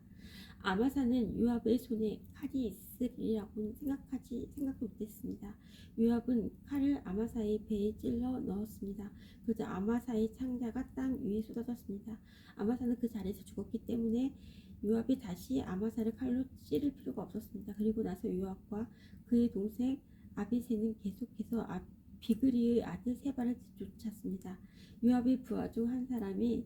아마사는 요압의 손에 칼이 있으리라고는 생각도 못했습니다. 요압은 칼을 아마사의 배에 찔러 넣었습니다. 그러자 아마사의 창자가 땅 위에 쏟아졌습니다. 아마사는 그 자리에서 죽었기 때문에 요압이 다시 아마사를 칼로 찌를 필요가 없었습니다. 그리고 나서 요압과 그의 동생 아비새는 계속해서 비그리의 아들 세바를 쫓았습니다. 요압의 부하 중 한 사람이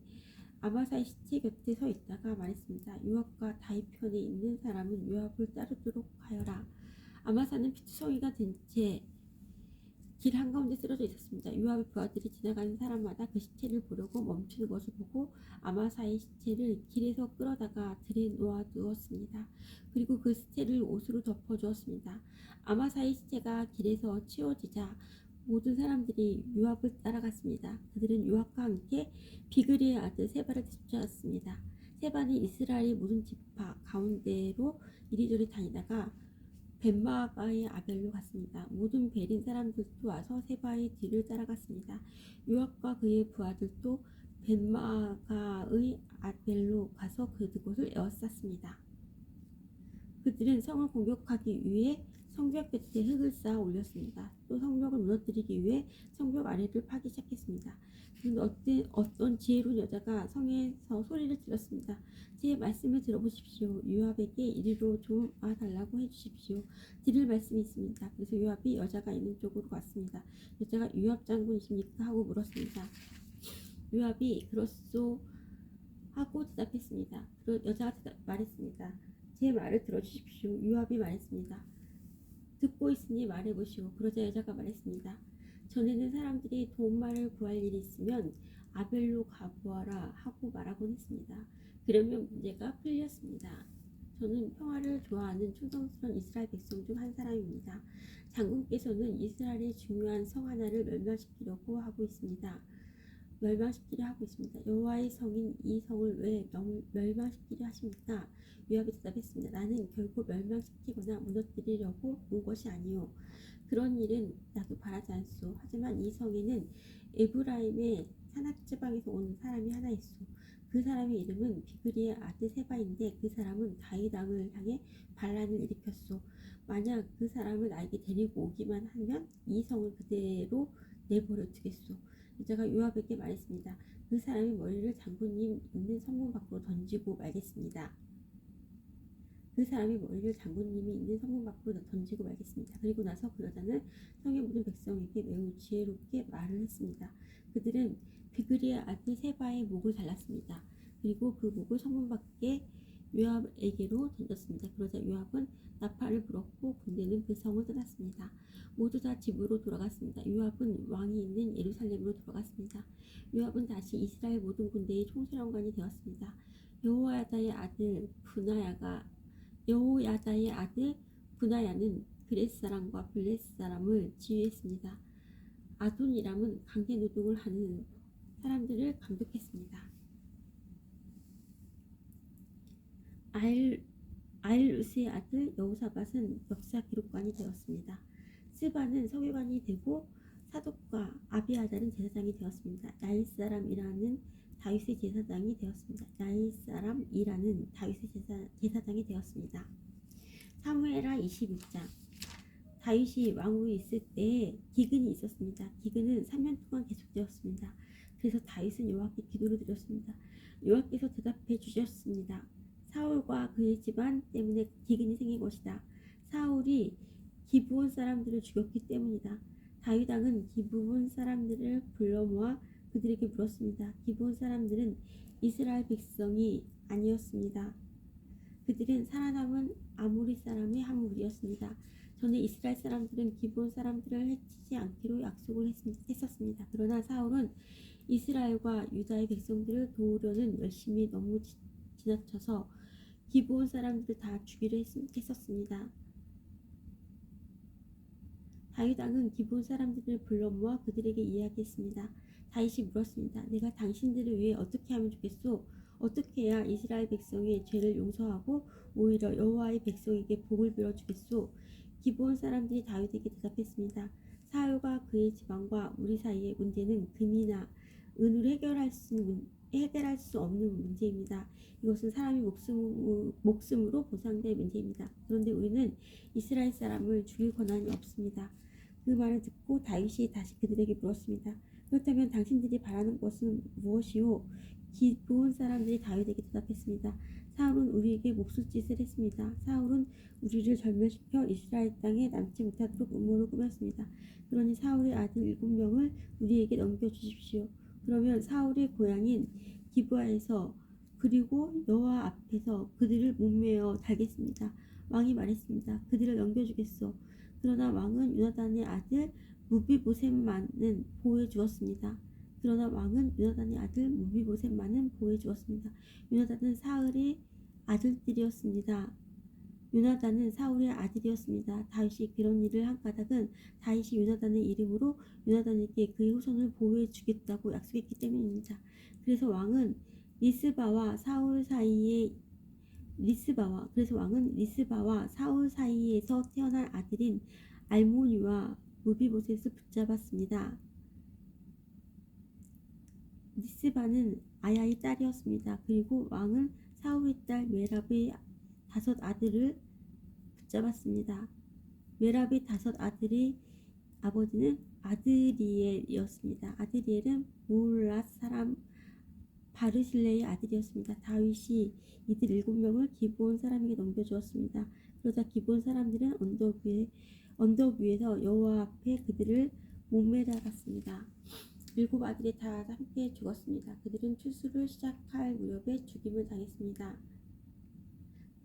아마사의 시체 곁에 서 있다가 말했습니다. 요압과 다윗 편에 있는 사람은 요압을 따르도록 하여라. 아마사는 피투성이가 된 채 길 한가운데 쓰러져 있었습니다. 요압의 부하들이 지나가는 사람마다 그 시체를 보려고 멈추는 것을 보고 아마사의 시체를 길에서 끌어다가 들에 놓아두었습니다. 그리고 그 시체를 옷으로 덮어주었습니다. 아마사의 시체가 길에서 치워지자 모든 사람들이 요압을 따라갔습니다. 그들은 요압과 함께 비그리의 아들 세바를 쫓아왔습니다. 세바는 이스라엘의 모든 지파 가운데로 이리저리 다니다가 벤마가의 아벨로 갔습니다. 모든 베린 사람들도 와서 세바의 뒤를 따라갔습니다. 요압과 그의 부하들도 벤마가의 아벨로 가서 그곳을 에워쌌습니다. 그들은 성을 공격하기 위해 성벽 곁에 흙을 쌓아 올렸습니다. 또 성벽을 무너뜨리기 위해 성벽 아래를 파기 시작했습니다. 그런데 어떤 지혜로운 여자가 성에서 소리를 질렀습니다. 제 말씀을 들어보십시오. 요압에게 이리로 좀 와달라고 해주십시오. 드릴 말씀이 있습니다. 그래서 요압이 여자가 있는 쪽으로 갔습니다. 여자가 요압 장군이십니까? 하고 물었습니다. 요압이 그렇소 하고 대답했습니다. 여자가 말했습니다. 제 말을 들어주십시오. 요압이 말했습니다. 듣고 있으니 말해보시오. 그러자 여자가 말했습니다. 전에는 사람들이 도움말을 구할 일이 있으면 아벨로 가보아라 하고 말하곤 했습니다. 그러면 문제가 풀렸습니다. 저는 평화를 좋아하는 충성스러운 이스라엘 백성 중 한 사람입니다. 장군께서는 이스라엘의 중요한 성 하나를 멸망시키려 하고 있습니다. 여호와의 성인 이 성을 왜 멸망시키려 하십니까? 요압이 대답했습니다. 나는 결코 멸망시키거나 무너뜨리려고 온 것이 아니오. 그런 일은 나도 바라지 않소. 하지만 이 성에는 에브라임의 산악지방에서 온 사람이 하나 있소. 그 사람의 이름은 비그리의 아들 세바인데 그 사람은 다윗 왕을 향해 반란을 일으켰소. 만약 그 사람을 나에게 데리고 오기만 하면 이 성을 그대로 내버려 두겠소. 여자가 요압에게 말했습니다. 그 사람의 머리를 장군님 있는 성문 밖으로 던지고 말겠습니다. 그리고 나서 그 여자는 성의 모든 백성에게 매우 지혜롭게 말을 했습니다. 그들은 비그리의 아들 세바의 목을 잘랐습니다. 그리고 그 목을 성문 밖에 요압에게로 던졌습니다. 그러자 요압은 나팔을 불었고 군대는 그 성을 떠났습니다. 모두 다 집으로 돌아갔습니다. 요압은 왕이 있는 예루살렘으로 돌아갔습니다. 요압은 다시 이스라엘 모든 군대의 총사령관이 되었습니다. 여호야다의 아들 분하야는 그레스 사람과 블레스 사람을 지휘했습니다. 아도니람은 강제 노동을 하는 사람들을 감독했습니다. 아일루스의 아들 여호사밧은 역사 기록관이 되었습니다. 스바는 서기관이 되고 사독과 아비아달은 제사장이 되었습니다. 야일 사람이라는 다윗의 제사장이 되었습니다. 사무엘하 21장. 다윗이 왕으로 있을 때에 기근이 있었습니다. 기근은 3년 동안 계속되었습니다. 그래서 다윗은 여호와께 기도를 드렸습니다. 여호와께서 대답해 주셨습니다. 사울과 그의 집안 때문에 기근이 생긴 것이다. 사울이 기브온 사람들을 죽였기 때문이다. 다윗 왕은 기브온 사람들을 불러 모아 그들에게 물었습니다. 기브온 사람들은 이스라엘 백성이 아니었습니다. 그들은 살아남은 아모리 사람의 한 무리였습니다. 전에 이스라엘 사람들은 기브온 사람들을 해치지 않기로 약속을 했었습니다. 그러나 사울은 이스라엘과 유다의 백성들을 도우려는 열심이 너무 지나쳐서 기브온 사람들을 다 죽이려 했었습니다. 다윗 왕은 기브온 사람들을 불러 모아 그들에게 이야기했습니다. 다윗이 물었습니다. 내가 당신들을 위해 어떻게 하면 좋겠소? 어떻게 해야 이스라엘 백성의 죄를 용서하고 오히려 여호와의 백성에게 복을 빌어주겠소? 기브온 사람들이 다윗에게 대답했습니다. 사울과 그의 지방과 우리 사이의 문제는 금이나 은으로 해결할 수 없는 문제입니다. 이것은 사람의 목숨으로 보상될 문제입니다. 그런데 우리는 이스라엘 사람을 죽일 권한이 없습니다. 그 말을 듣고 다윗이 다시 그들에게 물었습니다. 그렇다면 당신들이 바라는 것은 무엇이오? 기브온 사람들이 다윗에게 대답했습니다. 사울은 우리에게 목술짓을 했습니다. 사울은 우리를 절멸시켜 이스라엘 땅에 남지 못하도록 음모를 꾸몄습니다. 그러니 사울의 아들 7명을 우리에게 넘겨주십시오. 그러면 사울의 고향인 기브아에서 그리고 여호와 앞에서 그들을 목매어 달겠습니다. 왕이 말했습니다. 그들을 넘겨주겠소. 그러나 왕은 요나단의 아들 무비보셋만은 보호해 주었습니다. 그러나 왕은 요나단의 아들 무비보셋만은 보호해 주었습니다. 요나단은 사울의 아들들이었습니다. 요나단은 사울의 아들이었습니다. 다윗이 그런 일을 한 까닭은 다윗이 요나단의 이름으로 요나단에게 그의 후손을 보호해 주겠다고 약속했기 때문입니다. 그래서 왕은 리스바와 사울 사이에서 태어난 아들인 알모니와 무비보셋을 붙잡았습니다. 리스바는 아야의 딸이었습니다. 그리고 왕은 사울의 딸 메랍의 5 아들을 붙잡았습니다. 메랍의 5 아들의 아버지는 아드리엘이었습니다. 아드리엘은 모올랏 사람 바르실레의 아들이었습니다. 다윗이 이들 7명을 기브온 사람에게 넘겨주었습니다. 그러자 기브온 사람들은 언덕 위에서 여호와 앞에 그들을 목매달았습니다. 7 아들이 다 함께 죽었습니다. 그들은 추수를 시작할 무렵에 죽임을 당했습니다.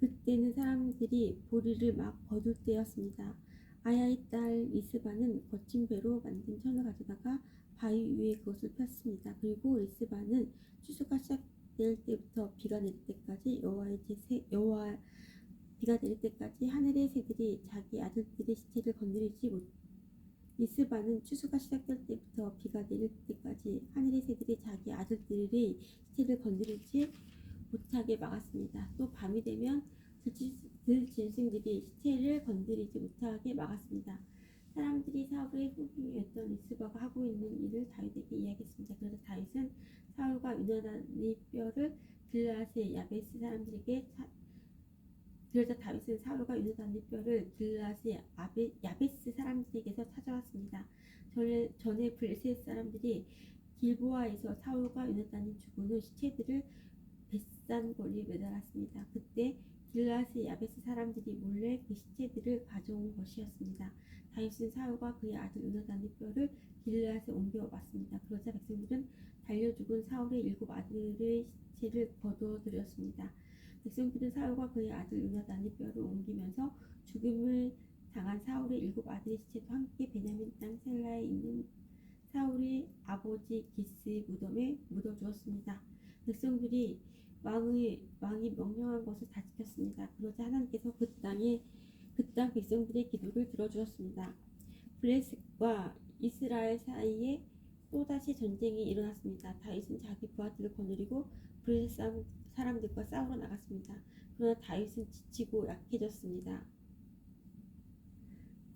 그때는 사람들이 보리를 막 거둘 때였습니다. 아야의 딸 리스바는 거친 배로 만든 천을 가져다가 바위 위에 그것을 폈습니다. 그리고 리스바는 추수가 시작될 때부터 비가 내릴 때까지 비가 내릴 때까지 하늘의 새들이 자기 아들들의 시체를 건드리지 리스바는 추수가 시작될 때부터 비가 내릴 때까지 하늘의 새들이 자기 아들들의 시체를 건드리지 못하게 막았습니다. 또 밤이 되면 들짐승들이 시체를 건드리지 못하게 막았습니다. 사람들이 사울의 후궁이었던 리스바가 하고 있는 일을 다윗에게 이야기했습니다. 그래서 다윗은 사울과 요나단의 뼈를 길르앗의 야베스 사람들에게서 찾아왔습니다. 전에 블레셋 사람들이 길보아에서 사울과 요나단이 죽은 후 시체들을 벳산거리에 매달았습니다. 그때 길르앗의 야베스 사람들이 몰래 그 시체들을 가져온 것이었습니다. 다윗은 사울과 그의 아들 요나단의 뼈를 길르앗에 옮겨 왔습니다. 그러자 백성들은 달려 죽은 사울의 7 아들의 시체를 거두어들였습니다. 백성들은 사울과 그의 아들 요나단의 뼈를 옮기면서 죽음을 당한 사울의 7 아들의 시체도 함께 베냐민 땅 셀라에 있는 사울의 아버지 기스의 무덤에 묻어주었습니다. 백성들이 왕이 명령한 것을 다 지켰습니다. 그러자 하나님께서 그 땅 백성들의 기도를 들어주었습니다. 블레셋과 이스라엘 사이에 또다시 전쟁이 일어났습니다. 다윗은 자기 부하들을 거느리고 블레셋 사람들과 싸우러 나갔습니다. 그러나 다윗은 지치고 약해졌습니다.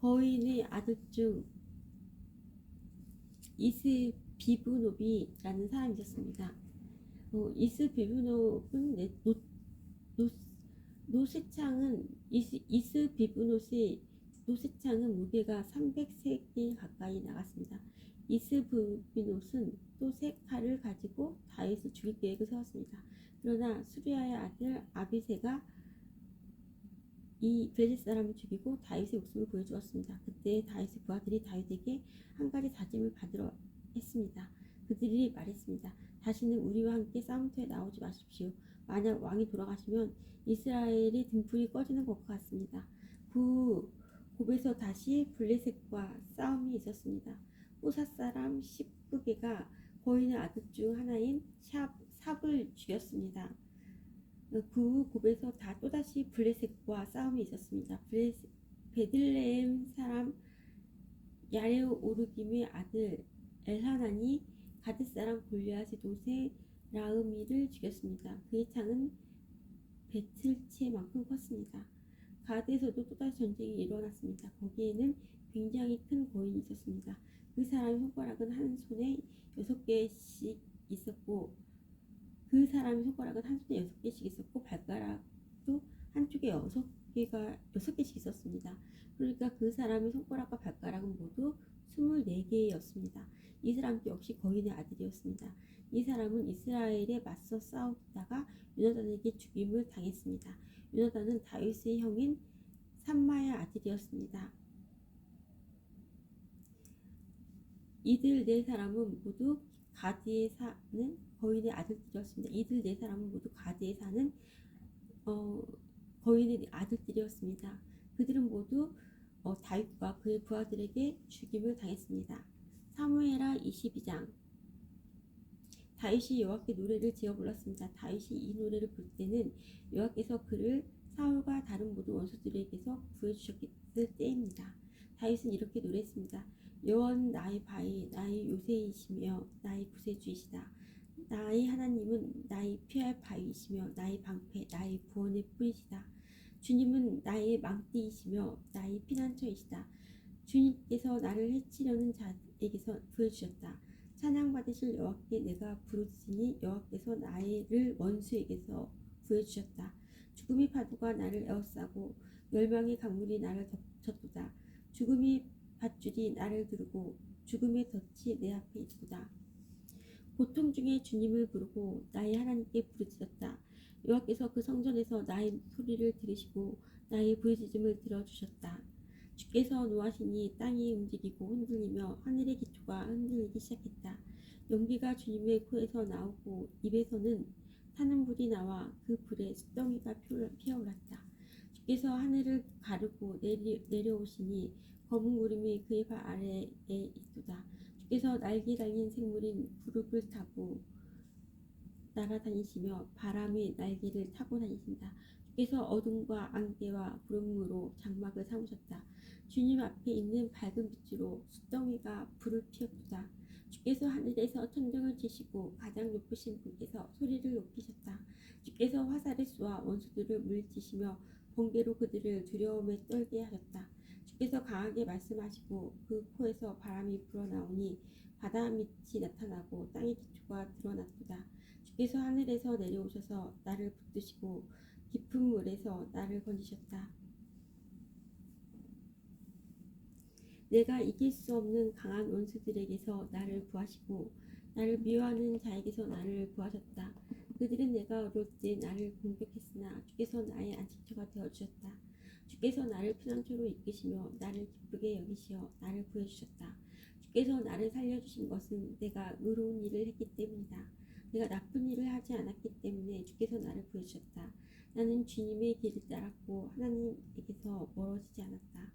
거인의 아들 중 이스비브노비라는 사람이 있었습니다. 이스비브노는 노새창은 무게가 300세겔 가까이 나갔습니다. 이스비브노는 또 3칼을 가지고 다윗을 죽일 계획을 세웠습니다. 그러나 수리아의 아들 아비새가 이 블레셋 사람을 죽이고 다윗의 목숨을 구해주었습니다. 그때 다윗의 부하들이 다윗에게 한 가지 다짐을 받으러 했습니다. 그들이 말했습니다. 다시는 우리와 함께 싸움터에 나오지 마십시오. 만약 왕이 돌아가시면 이스라엘의 등불이 꺼지는 것과 같습니다. 그 곱에서 다시 블레셋과 싸움이 있었습니다. 호사 사람 십부게가 거인의 아들 중 하나인 삽을 죽였습니다. 그 곱에서 또다시 블레셋과 싸움이 있었습니다. 베들레헴 사람 야레오르김의 아들 엘하난이 가드 사람 골리앗의 동생 라흐미를 죽였습니다. 그의 창은 배틀치만큼 컸습니다. 가드에서도 또다시 전쟁이 일어났습니다. 거기에는 굉장히 큰 거인이 있었습니다. 그 사람의 손가락은 한 손에 6개씩 있었고 발가락도 한쪽에 6개씩 있었습니다. 그러니까 그 사람의 손가락과 발가락은 모두 24개였습니다. 이 사람도 역시 거인의 아들이었습니다. 이 사람은 이스라엘에 맞서 요나단에게 죽임을 당했습니다. 요나단은 다윗의 형인 삼마의 아들이었습니다. 이들 네 사람은 모두 가드에 사는 거인의 아들들이었습니다. 이들 네 사람은 모두 가드에 사는 거인의 아들들이었습니다. 그들은 모두 다윗과 그의 부하들에게 죽임을 당했습니다. 사무엘하 22장. 다윗이 여호와께 노래를 지어 불렀습니다. 다윗이 이 노래를 부를 때는 여호와께서 그를 사울과 다른 모든 원수들에게서 구해주셨을 때입니다. 다윗은 이렇게 노래했습니다. 여호와는 나의 바위, 나의 요새이시며 나의 구세주이시다. 나의 하나님은 나의 피할 바위이시며 나의 방패, 나의 구원의 뿌리시다. 주님은 나의 망대이시며 나의 피난처이시다. 주님께서 나를 해치려는 자에게서 구해주셨다. 찬양받으실 여호와께 내가 부르짖으니 여호와께서 나를 원수에게서 구해주셨다. 죽음의 파도가 나를 에워싸고 멸망의 강물이 나를 덮쳤도다. 죽음의 밧줄이 나를 두르고 죽음의 덫이 내 앞에 있도다. 고통 중에 주님을 부르고 나의 하나님께 부르짖었다. 여호와께서 그 성전에서 나의 소리를 들으시고 나의 부르짖음을 들어주셨다. 주께서 노하시니 땅이 움직이고 흔들리며 하늘의 기초가 흔들리기 시작했다. 연기가 주님의 코에서 나오고 입에서는 타는 불이 나와 그 불에 숫덩이가 피어올랐다. 주께서 하늘을 가르고 내려오시니 검은 구름이 그의 발 아래에 있도다. 주께서 날개 달린 생물인 구름을 타고 날아다니시며 바람의 날개를 타고 다니신다. 주께서 어둠과 안개와 구름으로 장막을 삼으셨다. 주님 앞에 있는 밝은 빛으로 숫덩이가 불을 피웠도다. 주께서 하늘에서 천정을 치시고 가장 높으신 분께서 소리를 높이셨다. 주께서 화살을 쏘아 원수들을 물리치시며 번개로 그들을 두려움에 떨게 하셨다. 주께서 강하게 말씀하시고 그 코에서 바람이 불어나오니 바다 밑이 나타나고 땅의 기초가 드러났도다. 주께서 하늘에서 내려오셔서 나를 붙드시고 깊은 물에서 나를 건지셨다. 내가 이길 수 없는 강한 원수들에게서 나를 구하시고 나를 미워하는 자에게서 나를 구하셨다. 그들은 내가 어려울 때 나를 공격했으나 주께서 나의 안식처가 되어주셨다. 주께서 나를 피난처로 이끄시며 나를 기쁘게 여기시어 나를 구해주셨다. 주께서 나를 살려주신 것은 내가 의로운 일을 했기 때문이다. 내가 나쁜 일을 하지 않았기 때문에 주께서 나를 구해주셨다. 나는 주님의 길을 따랐고 하나님에게서 멀어지지 않았다.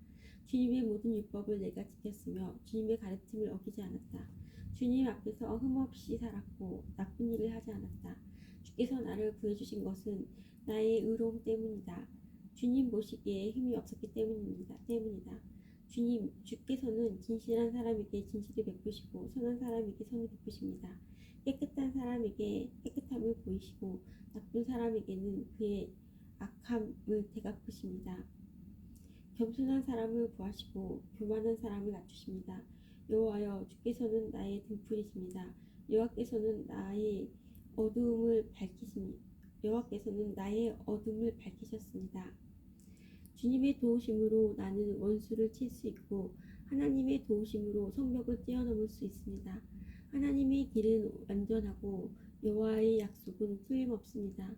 주님의 모든 율법을 내가 지켰으며 주님의 가르침을 어기지 않았다. 주님 앞에서 흠없이 살았고 나쁜 일을 하지 않았다. 주께서 나를 구해주신 것은 나의 의로움 때문이다. 주님 보시기에 힘이 없었기 때문이다. 주께서는 진실한 사람에게 진실을 베푸시고 선한 사람에게 선을 베푸십니다. 깨끗한 사람에게 깨끗함을 보이시고 나쁜 사람에게는 그의 악함을 되갚으십니다. 겸손한 사람을 구하시고 교만한 사람을 낮추십니다. 여호와여, 주께서는 나의 등불이십니다. 여호와께서는 나의 어두움을 밝히셨습니다. 주님의 도우심으로 나는 원수를 칠 수 있고 하나님의 도우심으로 성벽을 뛰어넘을 수 있습니다. 하나님의 길은 완전하고 여호와의 약속은 틀림없습니다.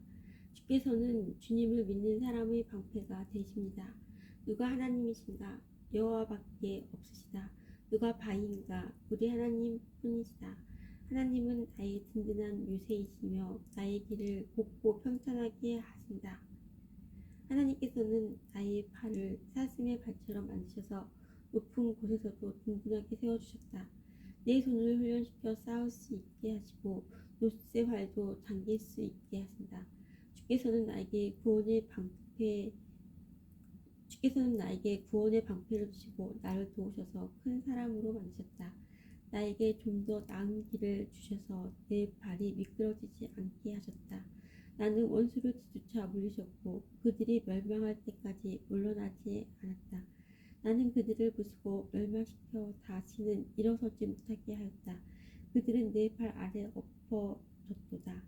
주께서는 주님을 믿는 사람의 방패가 되십니다. 누가 하나님이신가? 여호와밖에 없으시다. 누가 바위인가? 우리 하나님 뿐이시다. 하나님은 나의 든든한 유세이시며 나의 길을 곱고 평탄하게 하신다. 하나님께서는 나의 발을 사슴의 발처럼 만드셔서 높은 곳에서도 든든하게 세워주셨다. 내 손을 훈련시켜 싸울 수 있게 하시고 노새 활도 당길 수 있게 하신다. 주께서는 나에게 구원의 방패를 주시고 나를 도우셔서 큰 사람으로 만드셨다. 나에게 좀 더 나은 길을 주셔서 내 발이 미끄러지지 않게 하셨다. 나는 원수를 뒤쫓아 물리셨고 그들이 멸망할 때까지 물러나지 않았다. 나는 그들을 부수고 멸망시켜 다시는 일어서지 못하게 하였다. 그들은 내 발 아래 엎어졌도다.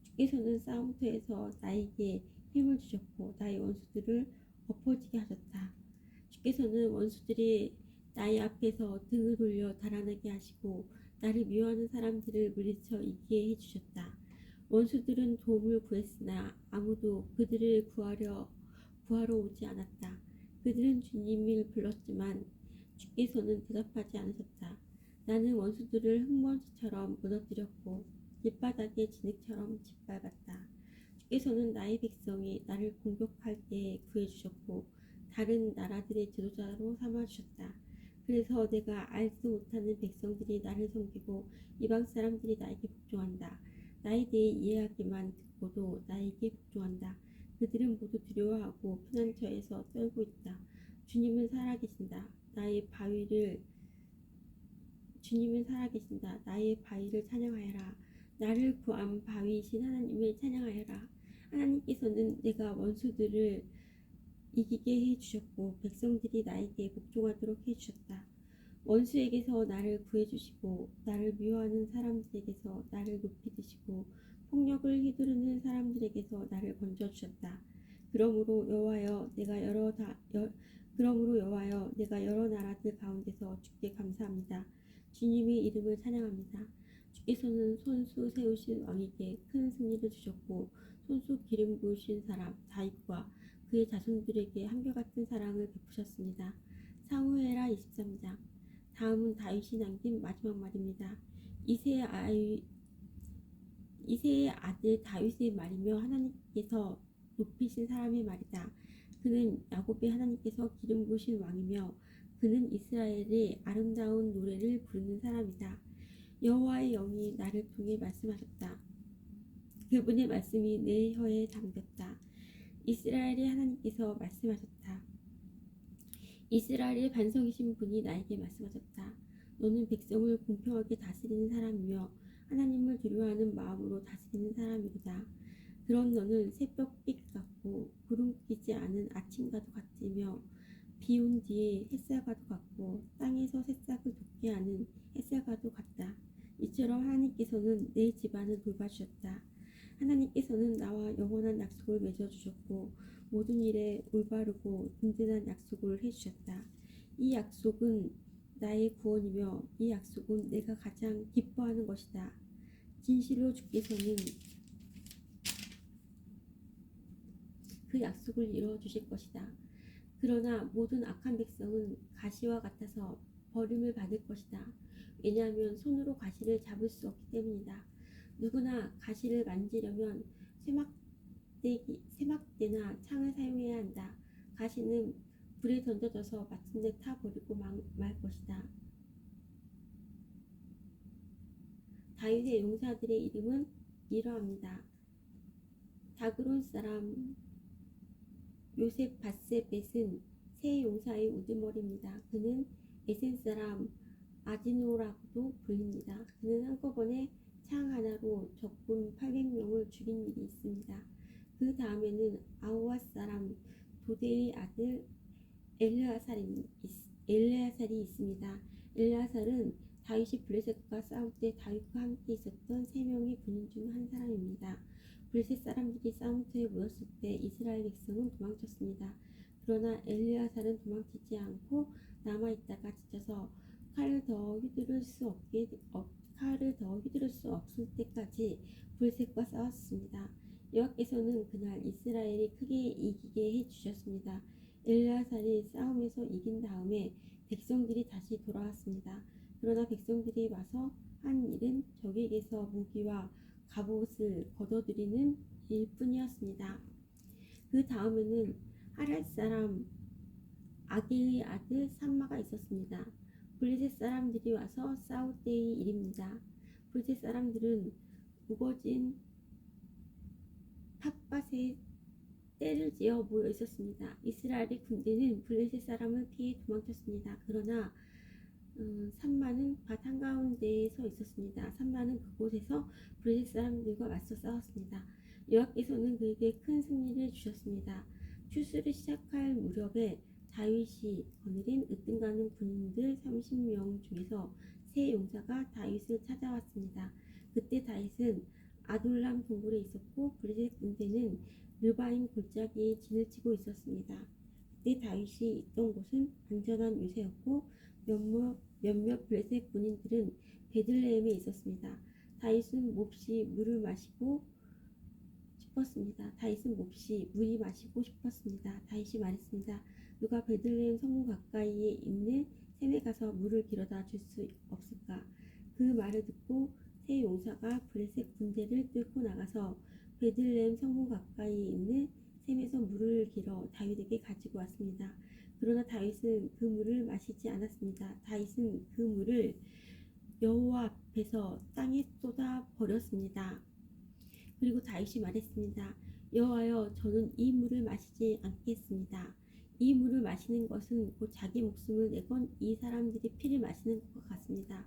주께서는 싸움터에서 나에게 힘을 주셨고 나의 원수들을 엎어지게 하셨다. 주께서는 원수들이 나의 앞에서 등을 돌려 달아나게 하시고 나를 미워하는 사람들을 물리쳐 이기게 해주셨다. 원수들은 도움을 구했으나 아무도 그들을 구하러 오지 않았다. 그들은 주님을 불렀지만 주께서는 대답하지 않으셨다. 나는 원수들을 흙먼지처럼 무너뜨렸고 길바닥의 진흙처럼 짓밟았다. 주께서는 나의 백성이 나를 공격할 때에 구해주셨고 다른 나라들의 지도자로 삼아주셨다. 그래서 내가 알지도 못하는 백성들이 나를 섬기고 이방 사람들이 나에게 복종한다. 나에 대해 이야기만 듣고도 나에게 복종한다. 그들은 모두 두려워하고 피난처에서 떨고 있다. 주님은 살아계신다. 주님은 살아계신다. 나의 바위를 찬양하여라. 나를 구한 바위이신 하나님을 찬양하여라. 하나님께서는 내가 원수들을 이기게 해주셨고 백성들이 나에게 복종하도록 해주셨다. 원수에게서 나를 구해주시고 나를 미워하는 사람들에게서 나를 높이 드시고 폭력을 휘두르는 사람들에게서 나를 건져주셨다. 그러므로 여호와여 내가 여러 나라들 가운데서 주께 감사합니다. 주님의 이름을 찬양합니다. 주께서는 손수 세우신 왕에게 큰 승리를 주셨고 손수 기름 부으신 사람 다윗과 그의 자손들에게 한결같은 사랑을 베푸셨습니다. 사무엘하 23장. 다음은 다윗이 남긴 마지막 말입니다. 이새의 아들 다윗의 말이며 하나님께서 높이신 사람의 말이다. 그는 야곱의 하나님께서 기름 부으신 왕이며 그는 이스라엘의 아름다운 노래를 부르는 사람이다. 여호와의 영이 나를 통해 말씀하셨다. 그분의 말씀이 내 혀에 담겼다. 이스라엘의 하나님께서 말씀하셨다. 이스라엘의 반석이신 분이 나에게 말씀하셨다. 너는 백성을 공평하게 다스리는 사람이며 하나님을 두려워하는 마음으로 다스리는 사람이로다. 그럼 너는 새벽빛 같고 구름 끼지 않은 아침과도 같으며 비 온 뒤에 햇살과도 같고 땅에서 새싹을 돋게 하는 햇살과도 같다. 이처럼 하나님께서는 내 집안을 돌봐주셨다. 하나님께서는 나와 영원한 약속을 맺어주셨고 모든 일에 올바르고 든든한 약속을 해주셨다. 이 약속은 나의 구원이며 이 약속은 내가 가장 기뻐하는 것이다. 진실로 주께서는 그 약속을 이루어 주실 것이다. 그러나 모든 악한 백성은 가시와 같아서 버림을 받을 것이다. 왜냐하면 손으로 가시를 잡을 수 없기 때문이다. 누구나 가시를 만지려면 세막대나 창을 사용해야 한다. 가시는 불에 던져져서 마침내 타버리고 말 것이다. 다윗의 용사들의 이름은 이러합니다. 다그론 사람 요셉 바세벳은 새 용사의 우두머리입니다. 그는 에센 사람 아디노라고도 불립니다. 그는 한꺼번에 창 하나로 적군 800명을 죽인 일이 있습니다. 그 다음에는 아우앗 사람 도데의 아들 엘르아살이 있습니다. 엘르아살은 다윗이 블레셋과 싸울 때 다윗과 함께 있었던 3명의 군인 중 한 사람입니다. 블레셋 사람들이 싸움터에 모였을 때 이스라엘 백성은 도망쳤습니다. 그러나 엘르아살은 도망치지 않고 남아있다가 지쳐서 칼을 더 휘두를 수 없을 때까지 블레셋과 싸웠습니다. 여호와께서는 그날 이스라엘이 크게 이기게 해주셨습니다. 엘르아살이 싸움에서 이긴 다음에 백성들이 다시 돌아왔습니다. 그러나 백성들이 와서 한 일은 적에게서 무기와 갑옷을 거둬들이는 일뿐이었습니다. 그 다음에는 하랏 사람 아게의 아들 삼마가 있었습니다. 블레셋 사람들이 와서 싸울 때의 일입니다. 블레셋 사람들은 우거진 텃밭에 떼를 지어 모여 있었습니다. 이스라엘의 군대는 블레셋 사람을 피해 도망쳤습니다. 그러나 삼마는 밭 한가운데에 서 있었습니다. 삼마는 그곳에서 블레셋 사람들과 맞서 싸웠습니다. 여호와께서는 그에게 큰 승리를 주셨습니다. 추수를 시작할 무렵에 다윗이 거느린 으뜸가는 군인들 30명 중에서 세 용사가 다윗을 찾아왔습니다. 그때 다윗은 아둘람 동굴에 있었고 블레셋 군대는 르바임 골짜기에 진을 치고 있었습니다. 그때 다윗이 있던 곳은 안전한 요새였고 몇몇 블레셋 군인들은 베들레헴에 있었습니다. 다윗은 몹시 물을 마시고 싶었습니다. 다윗은 몹시 물이 마시고 싶었습니다. 다윗이 말했습니다. 누가 베들레헴 성문 가까이에 있는 샘에 가서 물을 길어다 줄 수 없을까? 그 말을 듣고 세 용사가 블레셋 군대를 뚫고 나가서 베들레헴 성문 가까이에 있는 샘에서 물을 길어 다윗에게 가지고 왔습니다. 그러나 다윗은 그 물을 마시지 않았습니다. 다윗은 그 물을 여호와 앞에서 땅에 쏟아 버렸습니다. 그리고 다윗이 말했습니다. 여호와여, 저는 이 물을 마시지 않겠습니다. 이 물을 마시는 것은 곧 자기 목숨을 내건 이 사람들의 피를 마시는 것과 같습니다.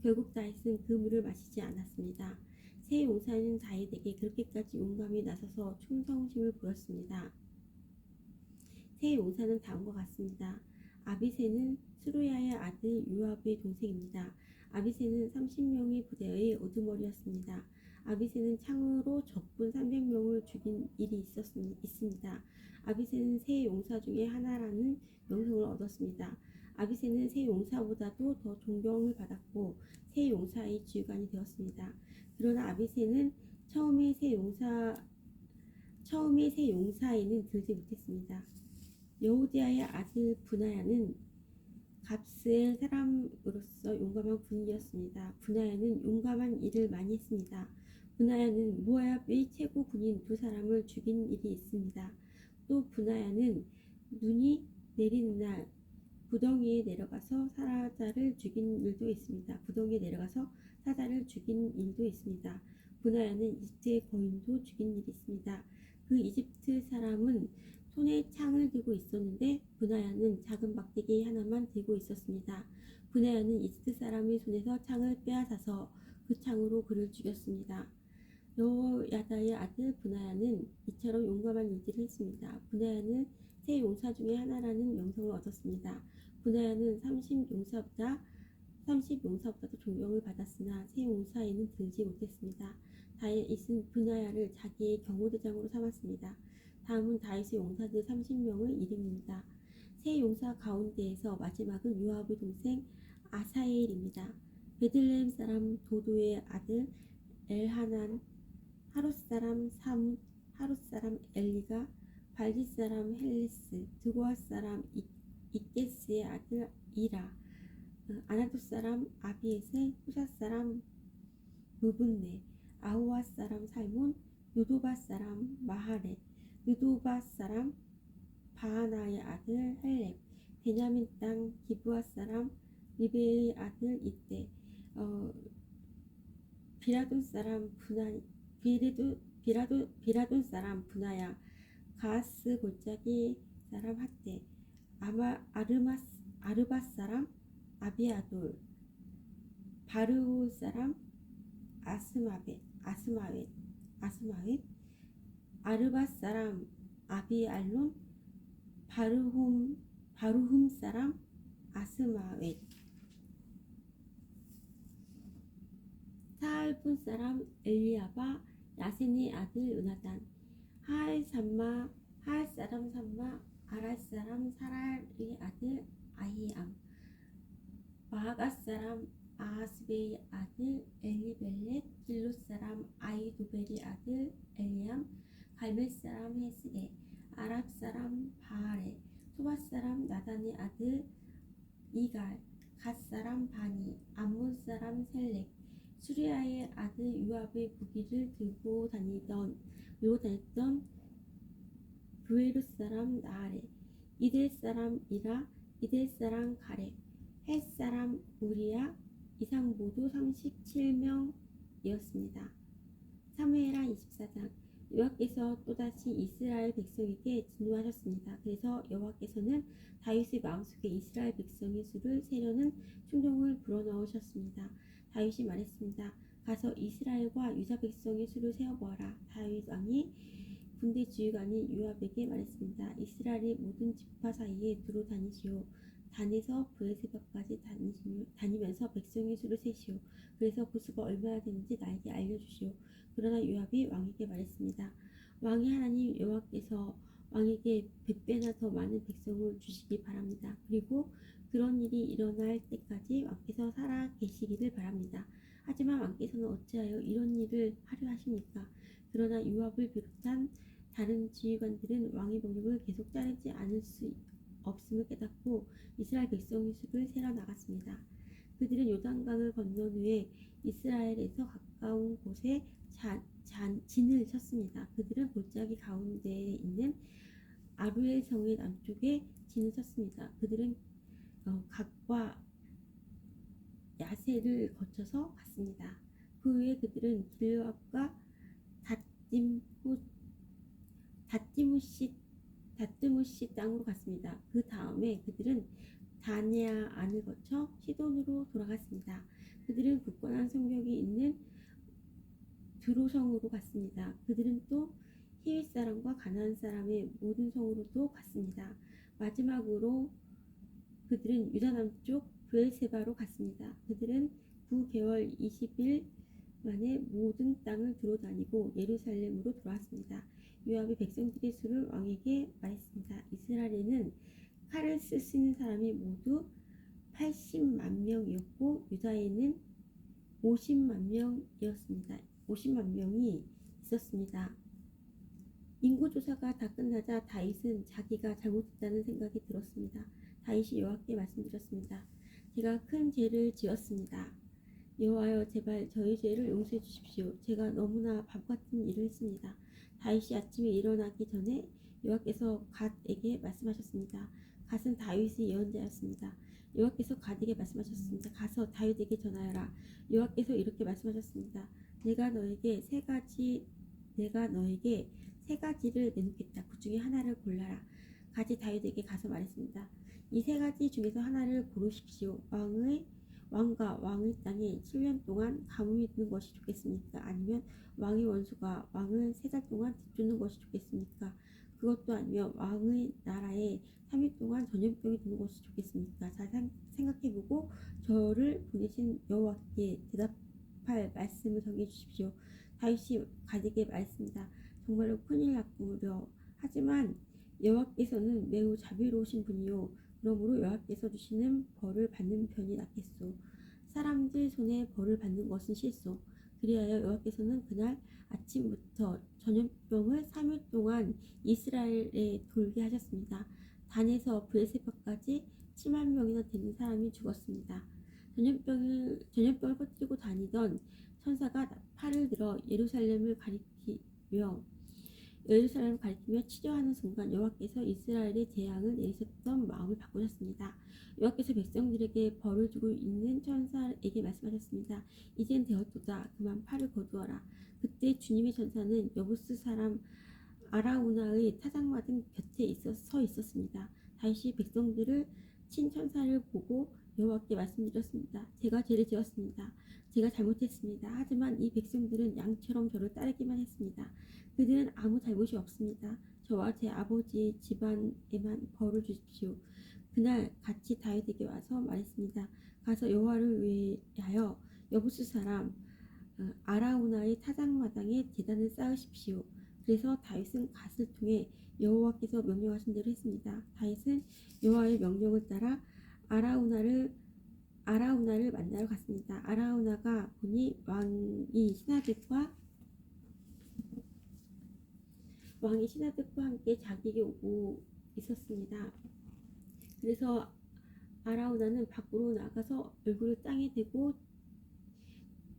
결국 다윗은 그 물을 마시지 않았습니다. 세 용사는 다윗에게 그렇게까지 용감히 나서서 충성심을 보였습니다. 세 용사는 다음과 같습니다. 아비새는 스루야의 아들 요압의 동생입니다. 아비새는 30명의 부대의 우두머리였습니다. 아비새는 창으로 적군 300명을 죽인 일이 있습니다. 아비새는 세 용사 중에 하나라는 명성을 얻었습니다. 아비새는 세 용사보다도 더 존경을 받았고 세 용사의 지휘관이 되었습니다. 그러나 아비새는 처음에 세 용사에는 들지 못했습니다. 여호디아의 아들 브나야는 갑스의 사람으로서 용감한 군인이었습니다. 브나야는 용감한 일을 많이 했습니다. 브나야는 모압의 최고 군인 2사람을 죽인 일이 있습니다. 또 브나야는 눈이 내리는 날 부덩이에 내려가서 사자를 죽인 일도 있습니다. 브나야는 이집트의 거인도 죽인 일이 있습니다. 그 이집트 사람은 손에 창을 들고 있었는데 브나야는 작은 막대기 하나만 들고 있었습니다. 브나야는 이집트 사람의 손에서 창을 빼앗아서 그 창으로 그를 죽였습니다. 여호야다의 아들 브나야는 이처럼 용감한 일들을 했습니다. 브나야는 세 용사 중에 하나라는 명성을 얻었습니다. 브나야는 30용사보다도 존경을 받았으나 세 용사에는 들지 못했습니다. 다윗은 브나야를 자기의 경호대장으로 삼았습니다. 다음은 다윗의 용사들 30명의 이름입니다. 세 용사 가운데에서 마지막은 요압의 동생 아사엘입니다. 베들레헴 사람 도도의 아들 엘하난, 하롯 사람 사뭇, 하롯 사람 엘리가, 발디 사람 헬레스, 드고아 사람 이게스의 아들 이라, 아나돗 사람 아비에셀, 후사 사람 무분네, 아호와 사람 살몬, 누도바 사람 마하렛, 느도바 사람 바하나의 아들 헬렙, 베냐민 땅 기브아 사람 리베의 아들 이떼, 비라돈 사람 분하야, 가하스 골짜기 사람 핫데, 아르바 사람 아비아돌, 바르호 사람 아스마웻, 아르바 사람 아비알론, 바루흠 사람 아스마웻, 사알분 사람 엘리야바, 야센의 아들 요나단, 하알 사람 삼마, 아랄 사람 사랄의 아들 아히암, 마아가 사람 아하스베의 아들 엘리벨렛, 길롯 사람 아히도벨의 아들 엘리암, 갈멜 사람 헤스레, 아랍 사람 바하레, 소바 사람 나단의 아들 이갈, 갓 사람 바니, 암몬 사람 셀렉, 수리아의 아들 요압의 무기를 들고 다녔던 브에롯 사람 나아레, 이델 사람 이라, 이델 사람 가렙, 헷 사람 우리야, 이상 모두 37명이었습니다. 사무엘하 24장. 여호와께서 또다시 이스라엘 백성에게 진노하셨습니다. 그래서 여호와께서는 다윗의 마음속에 이스라엘 백성의 수를 세려는 충동을 불어넣으셨습니다. 다윗이 말했습니다. 가서 이스라엘과 유다 백성의 수를 세어보아라. 다윗 왕이 군대 지휘관인 요압에게 말했습니다. 이스라엘의 모든 지파 사이에 두루 다니시오. 단에서 브에세바까지 다니면서 백성의 수를 세시오. 그래서 그 수가 얼마나 되는지 나에게 알려주시오. 그러나 요압이 왕에게 말했습니다. 왕의 하나님 여호와께서 왕에게 100배나 더 많은 백성을 주시기 바랍니다. 그리고 그런 일이 일어날 때까지 왕께서 살아 계시기를 바랍니다. 하지만 왕께서는 어찌하여 이런 일을 하려 하십니까? 그러나 요압을 비롯한 다른 지휘관들은 왕의 병력을 계속 자르지 않을 수 없음을 깨닫고 이스라엘 백성의 수를 세려 나갔습니다. 그들은 요단강을 건넌 후에 이스라엘에서 가까운 곳에 진을 쳤습니다. 그들은 골짜기 가운데에 있는 아루엘 성의 남쪽에 진을 쳤습니다. 그들은 각과 야세를 거쳐서 갔습니다. 그 후에 그들은 길앗과 다띠무시 땅으로 갔습니다. 그 다음에 그들은 다냐 안을 거쳐 시돈으로 돌아갔습니다. 그들은 굳건한 성벽이 있는 드로성으로 갔습니다. 그들은 또 히윗 사람과 가나안 사람의 모든 성으로도 갔습니다. 마지막으로 그들은 유다 남쪽 브엘세바로 갔습니다. 그들은 9개월 20일 만에 모든 땅을 두루다니고 예루살렘으로 돌아왔습니다. 요압이 백성들의 수를 왕에게 말했습니다. 이스라엘에는 칼을 쓸 수 있는 사람이 모두 80만 명이었고 유다에는 50만 명이었습니다. 50만 명이 있었습니다. 인구조사가 다 끝나자 다윗은 자기가 잘못했다는 생각이 들었습니다. 다윗이 여호와께 말씀드렸습니다. 제가 큰 죄를 지었습니다. 여호와여, 제발 저희 죄를 용서해 주십시오. 제가 너무나 바보같은 일을 했습니다. 다윗이 아침에 일어나기 전에 여호와께서 갓에게 말씀하셨습니다. 갓은 다윗의 예언자였습니다. 여호와께서 갓에게 말씀하셨습니다. 가서 다윗에게 전하여라. 여호와께서 이렇게 말씀하셨습니다. 내가 너에게 세 가지를 내놓겠다. 그 중에 하나를 골라라. 갓이 다윗에게 가서 말했습니다. 이 세 가지 중에서 하나를 고르십시오. 왕과 왕의 땅에 7년 동안 가뭄이 드는 것이 좋겠습니까? 아니면 왕의 원수가 왕을 3달 동안 뒤쫓는 것이 좋겠습니까? 그것도 아니면 왕의 나라에 3일 동안 전염병이 드는 것이 좋겠습니까? 잘 생각해보고 저를 보내신 여호와께 대답할 말씀을 정해주십시오. 다윗이 갓에게 말했습니다. 정말로 큰일 났구려. 하지만 여호와께서는 매우 자비로우신 분이요, 그러므로 여호와께서 주시는 벌을 받는 편이 낫겠소. 사람들 손에 벌을 받는 것은 싫소. 그리하여 여호와께서는 그날 아침부터 전염병을 3일 동안 이스라엘에 돌게 하셨습니다. 단에서 브엘세바까지 7만 명이나 되는 사람이 죽었습니다. 전염병을 퍼뜨리고 다니던 천사가 팔을 들어 예루살렘을 가리키며 치료하는 순간 여호와께서 이스라엘의 재앙을 내리셨던 마음을 바꾸셨습니다. 여호와께서 백성들에게 벌을 주고 있는 천사에게 말씀하셨습니다. 이젠 되었도다. 그만 팔을 거두어라. 그때 주님의 천사는 여부스 사람 아라우나의 타작마당 곁에 서 있었습니다. 다윗이 백성들을 친 천사를 보고 여호와께 말씀드렸습니다. 제가 죄를 지었습니다. 제가 잘못했습니다. 하지만 이 백성들은 양처럼 저를 따르기만 했습니다. 그들은 아무 잘못이 없습니다. 저와 제 아버지의 집안에만 벌을 주십시오. 그날 같이 다윗에게 와서 말했습니다. 가서 여호와를 위하여 여부스 사람 아라우나의 타작마당에 제단을 쌓으십시오. 그래서 다윗은 갓을 통해 여호와께서 명령하신 대로 했습니다. 다윗은 여호와의 명령을 따라 아라우나를 만나러 갔습니다. 아라우나가 보니 왕이 신하들과 함께 자기에게 오고 있었습니다. 그래서 아라우나는 밖으로 나가서 얼굴을 땅에 대고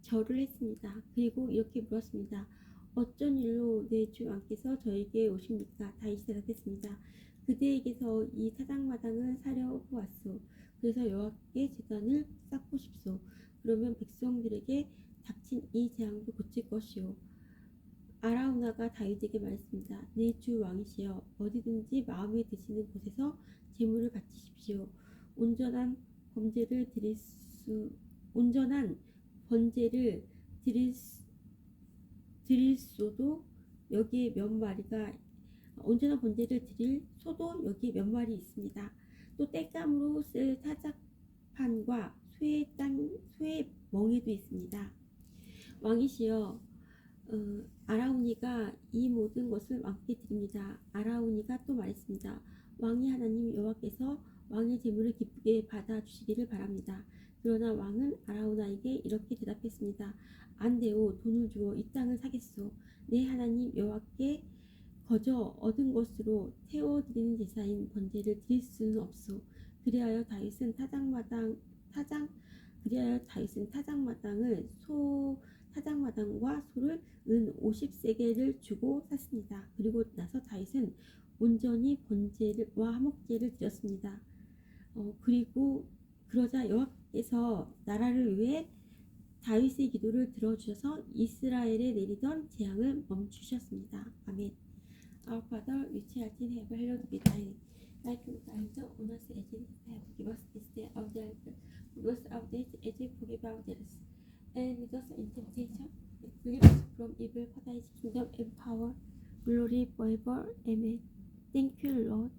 절을 했습니다. 그리고 이렇게 물었습니다. 어쩐 일로 내 주 왕께서 저에게 오십니까? 다윗이 대답했습니다. 그대에게서 이 타작마당을 사려고 왔소. 그래서 여호와께 제단을 쌓고 싶소. 그러면 백성들에게 닥친 이 재앙도 고칠 것이요. 아라우나가 다윗에게 말했습니다. 내 주 왕이시여, 어디든지 마음에 드시는 곳에서 제물을 바치십시오. 온전한 번제를 드릴 소도 여기에 몇 마리가 온전한 번제를 드릴 소도 여기 몇 마리 있습니다. 또 땔감으로 쓸 타작판과 쇠의 멍에도 있습니다. 왕이시여, 아라우니가 이 모든 것을 왕께 드립니다. 아라우니가 또 말했습니다. 왕이 하나님 여호와께서 왕의 제물을 기쁘게 받아주시기를 바랍니다. 그러나 왕은 아라우나에게 이렇게 대답했습니다. 안 되오. 돈을 주어 이 땅을 사겠소. 내 하나님 여호와께 거저 얻은 것으로 태워드리는 제사인 번제를 드릴 수는 없소. 그리하여 다윗은 타작마당과 소를 은 50세겔을 주고 샀습니다. 그리고 나서 다윗은 온전히 번제와 화목제를 드렸습니다. 그리고 그러자 여호와께서 나라를 위해 다윗의 기도를 들어주셔서 이스라엘에 내리던 재앙을 멈추셨습니다. 아멘. Our Father, which art in heaven, hallowed be thy name. Thy kingdom come, on us as in heaven. Give us this day our daily bread. Forgive us our debts as we forgive our debtors. And lead us not into temptation, but deliver us from evil. For thine is the kingdom and power, glory forever. Amen. Thank you, Lord.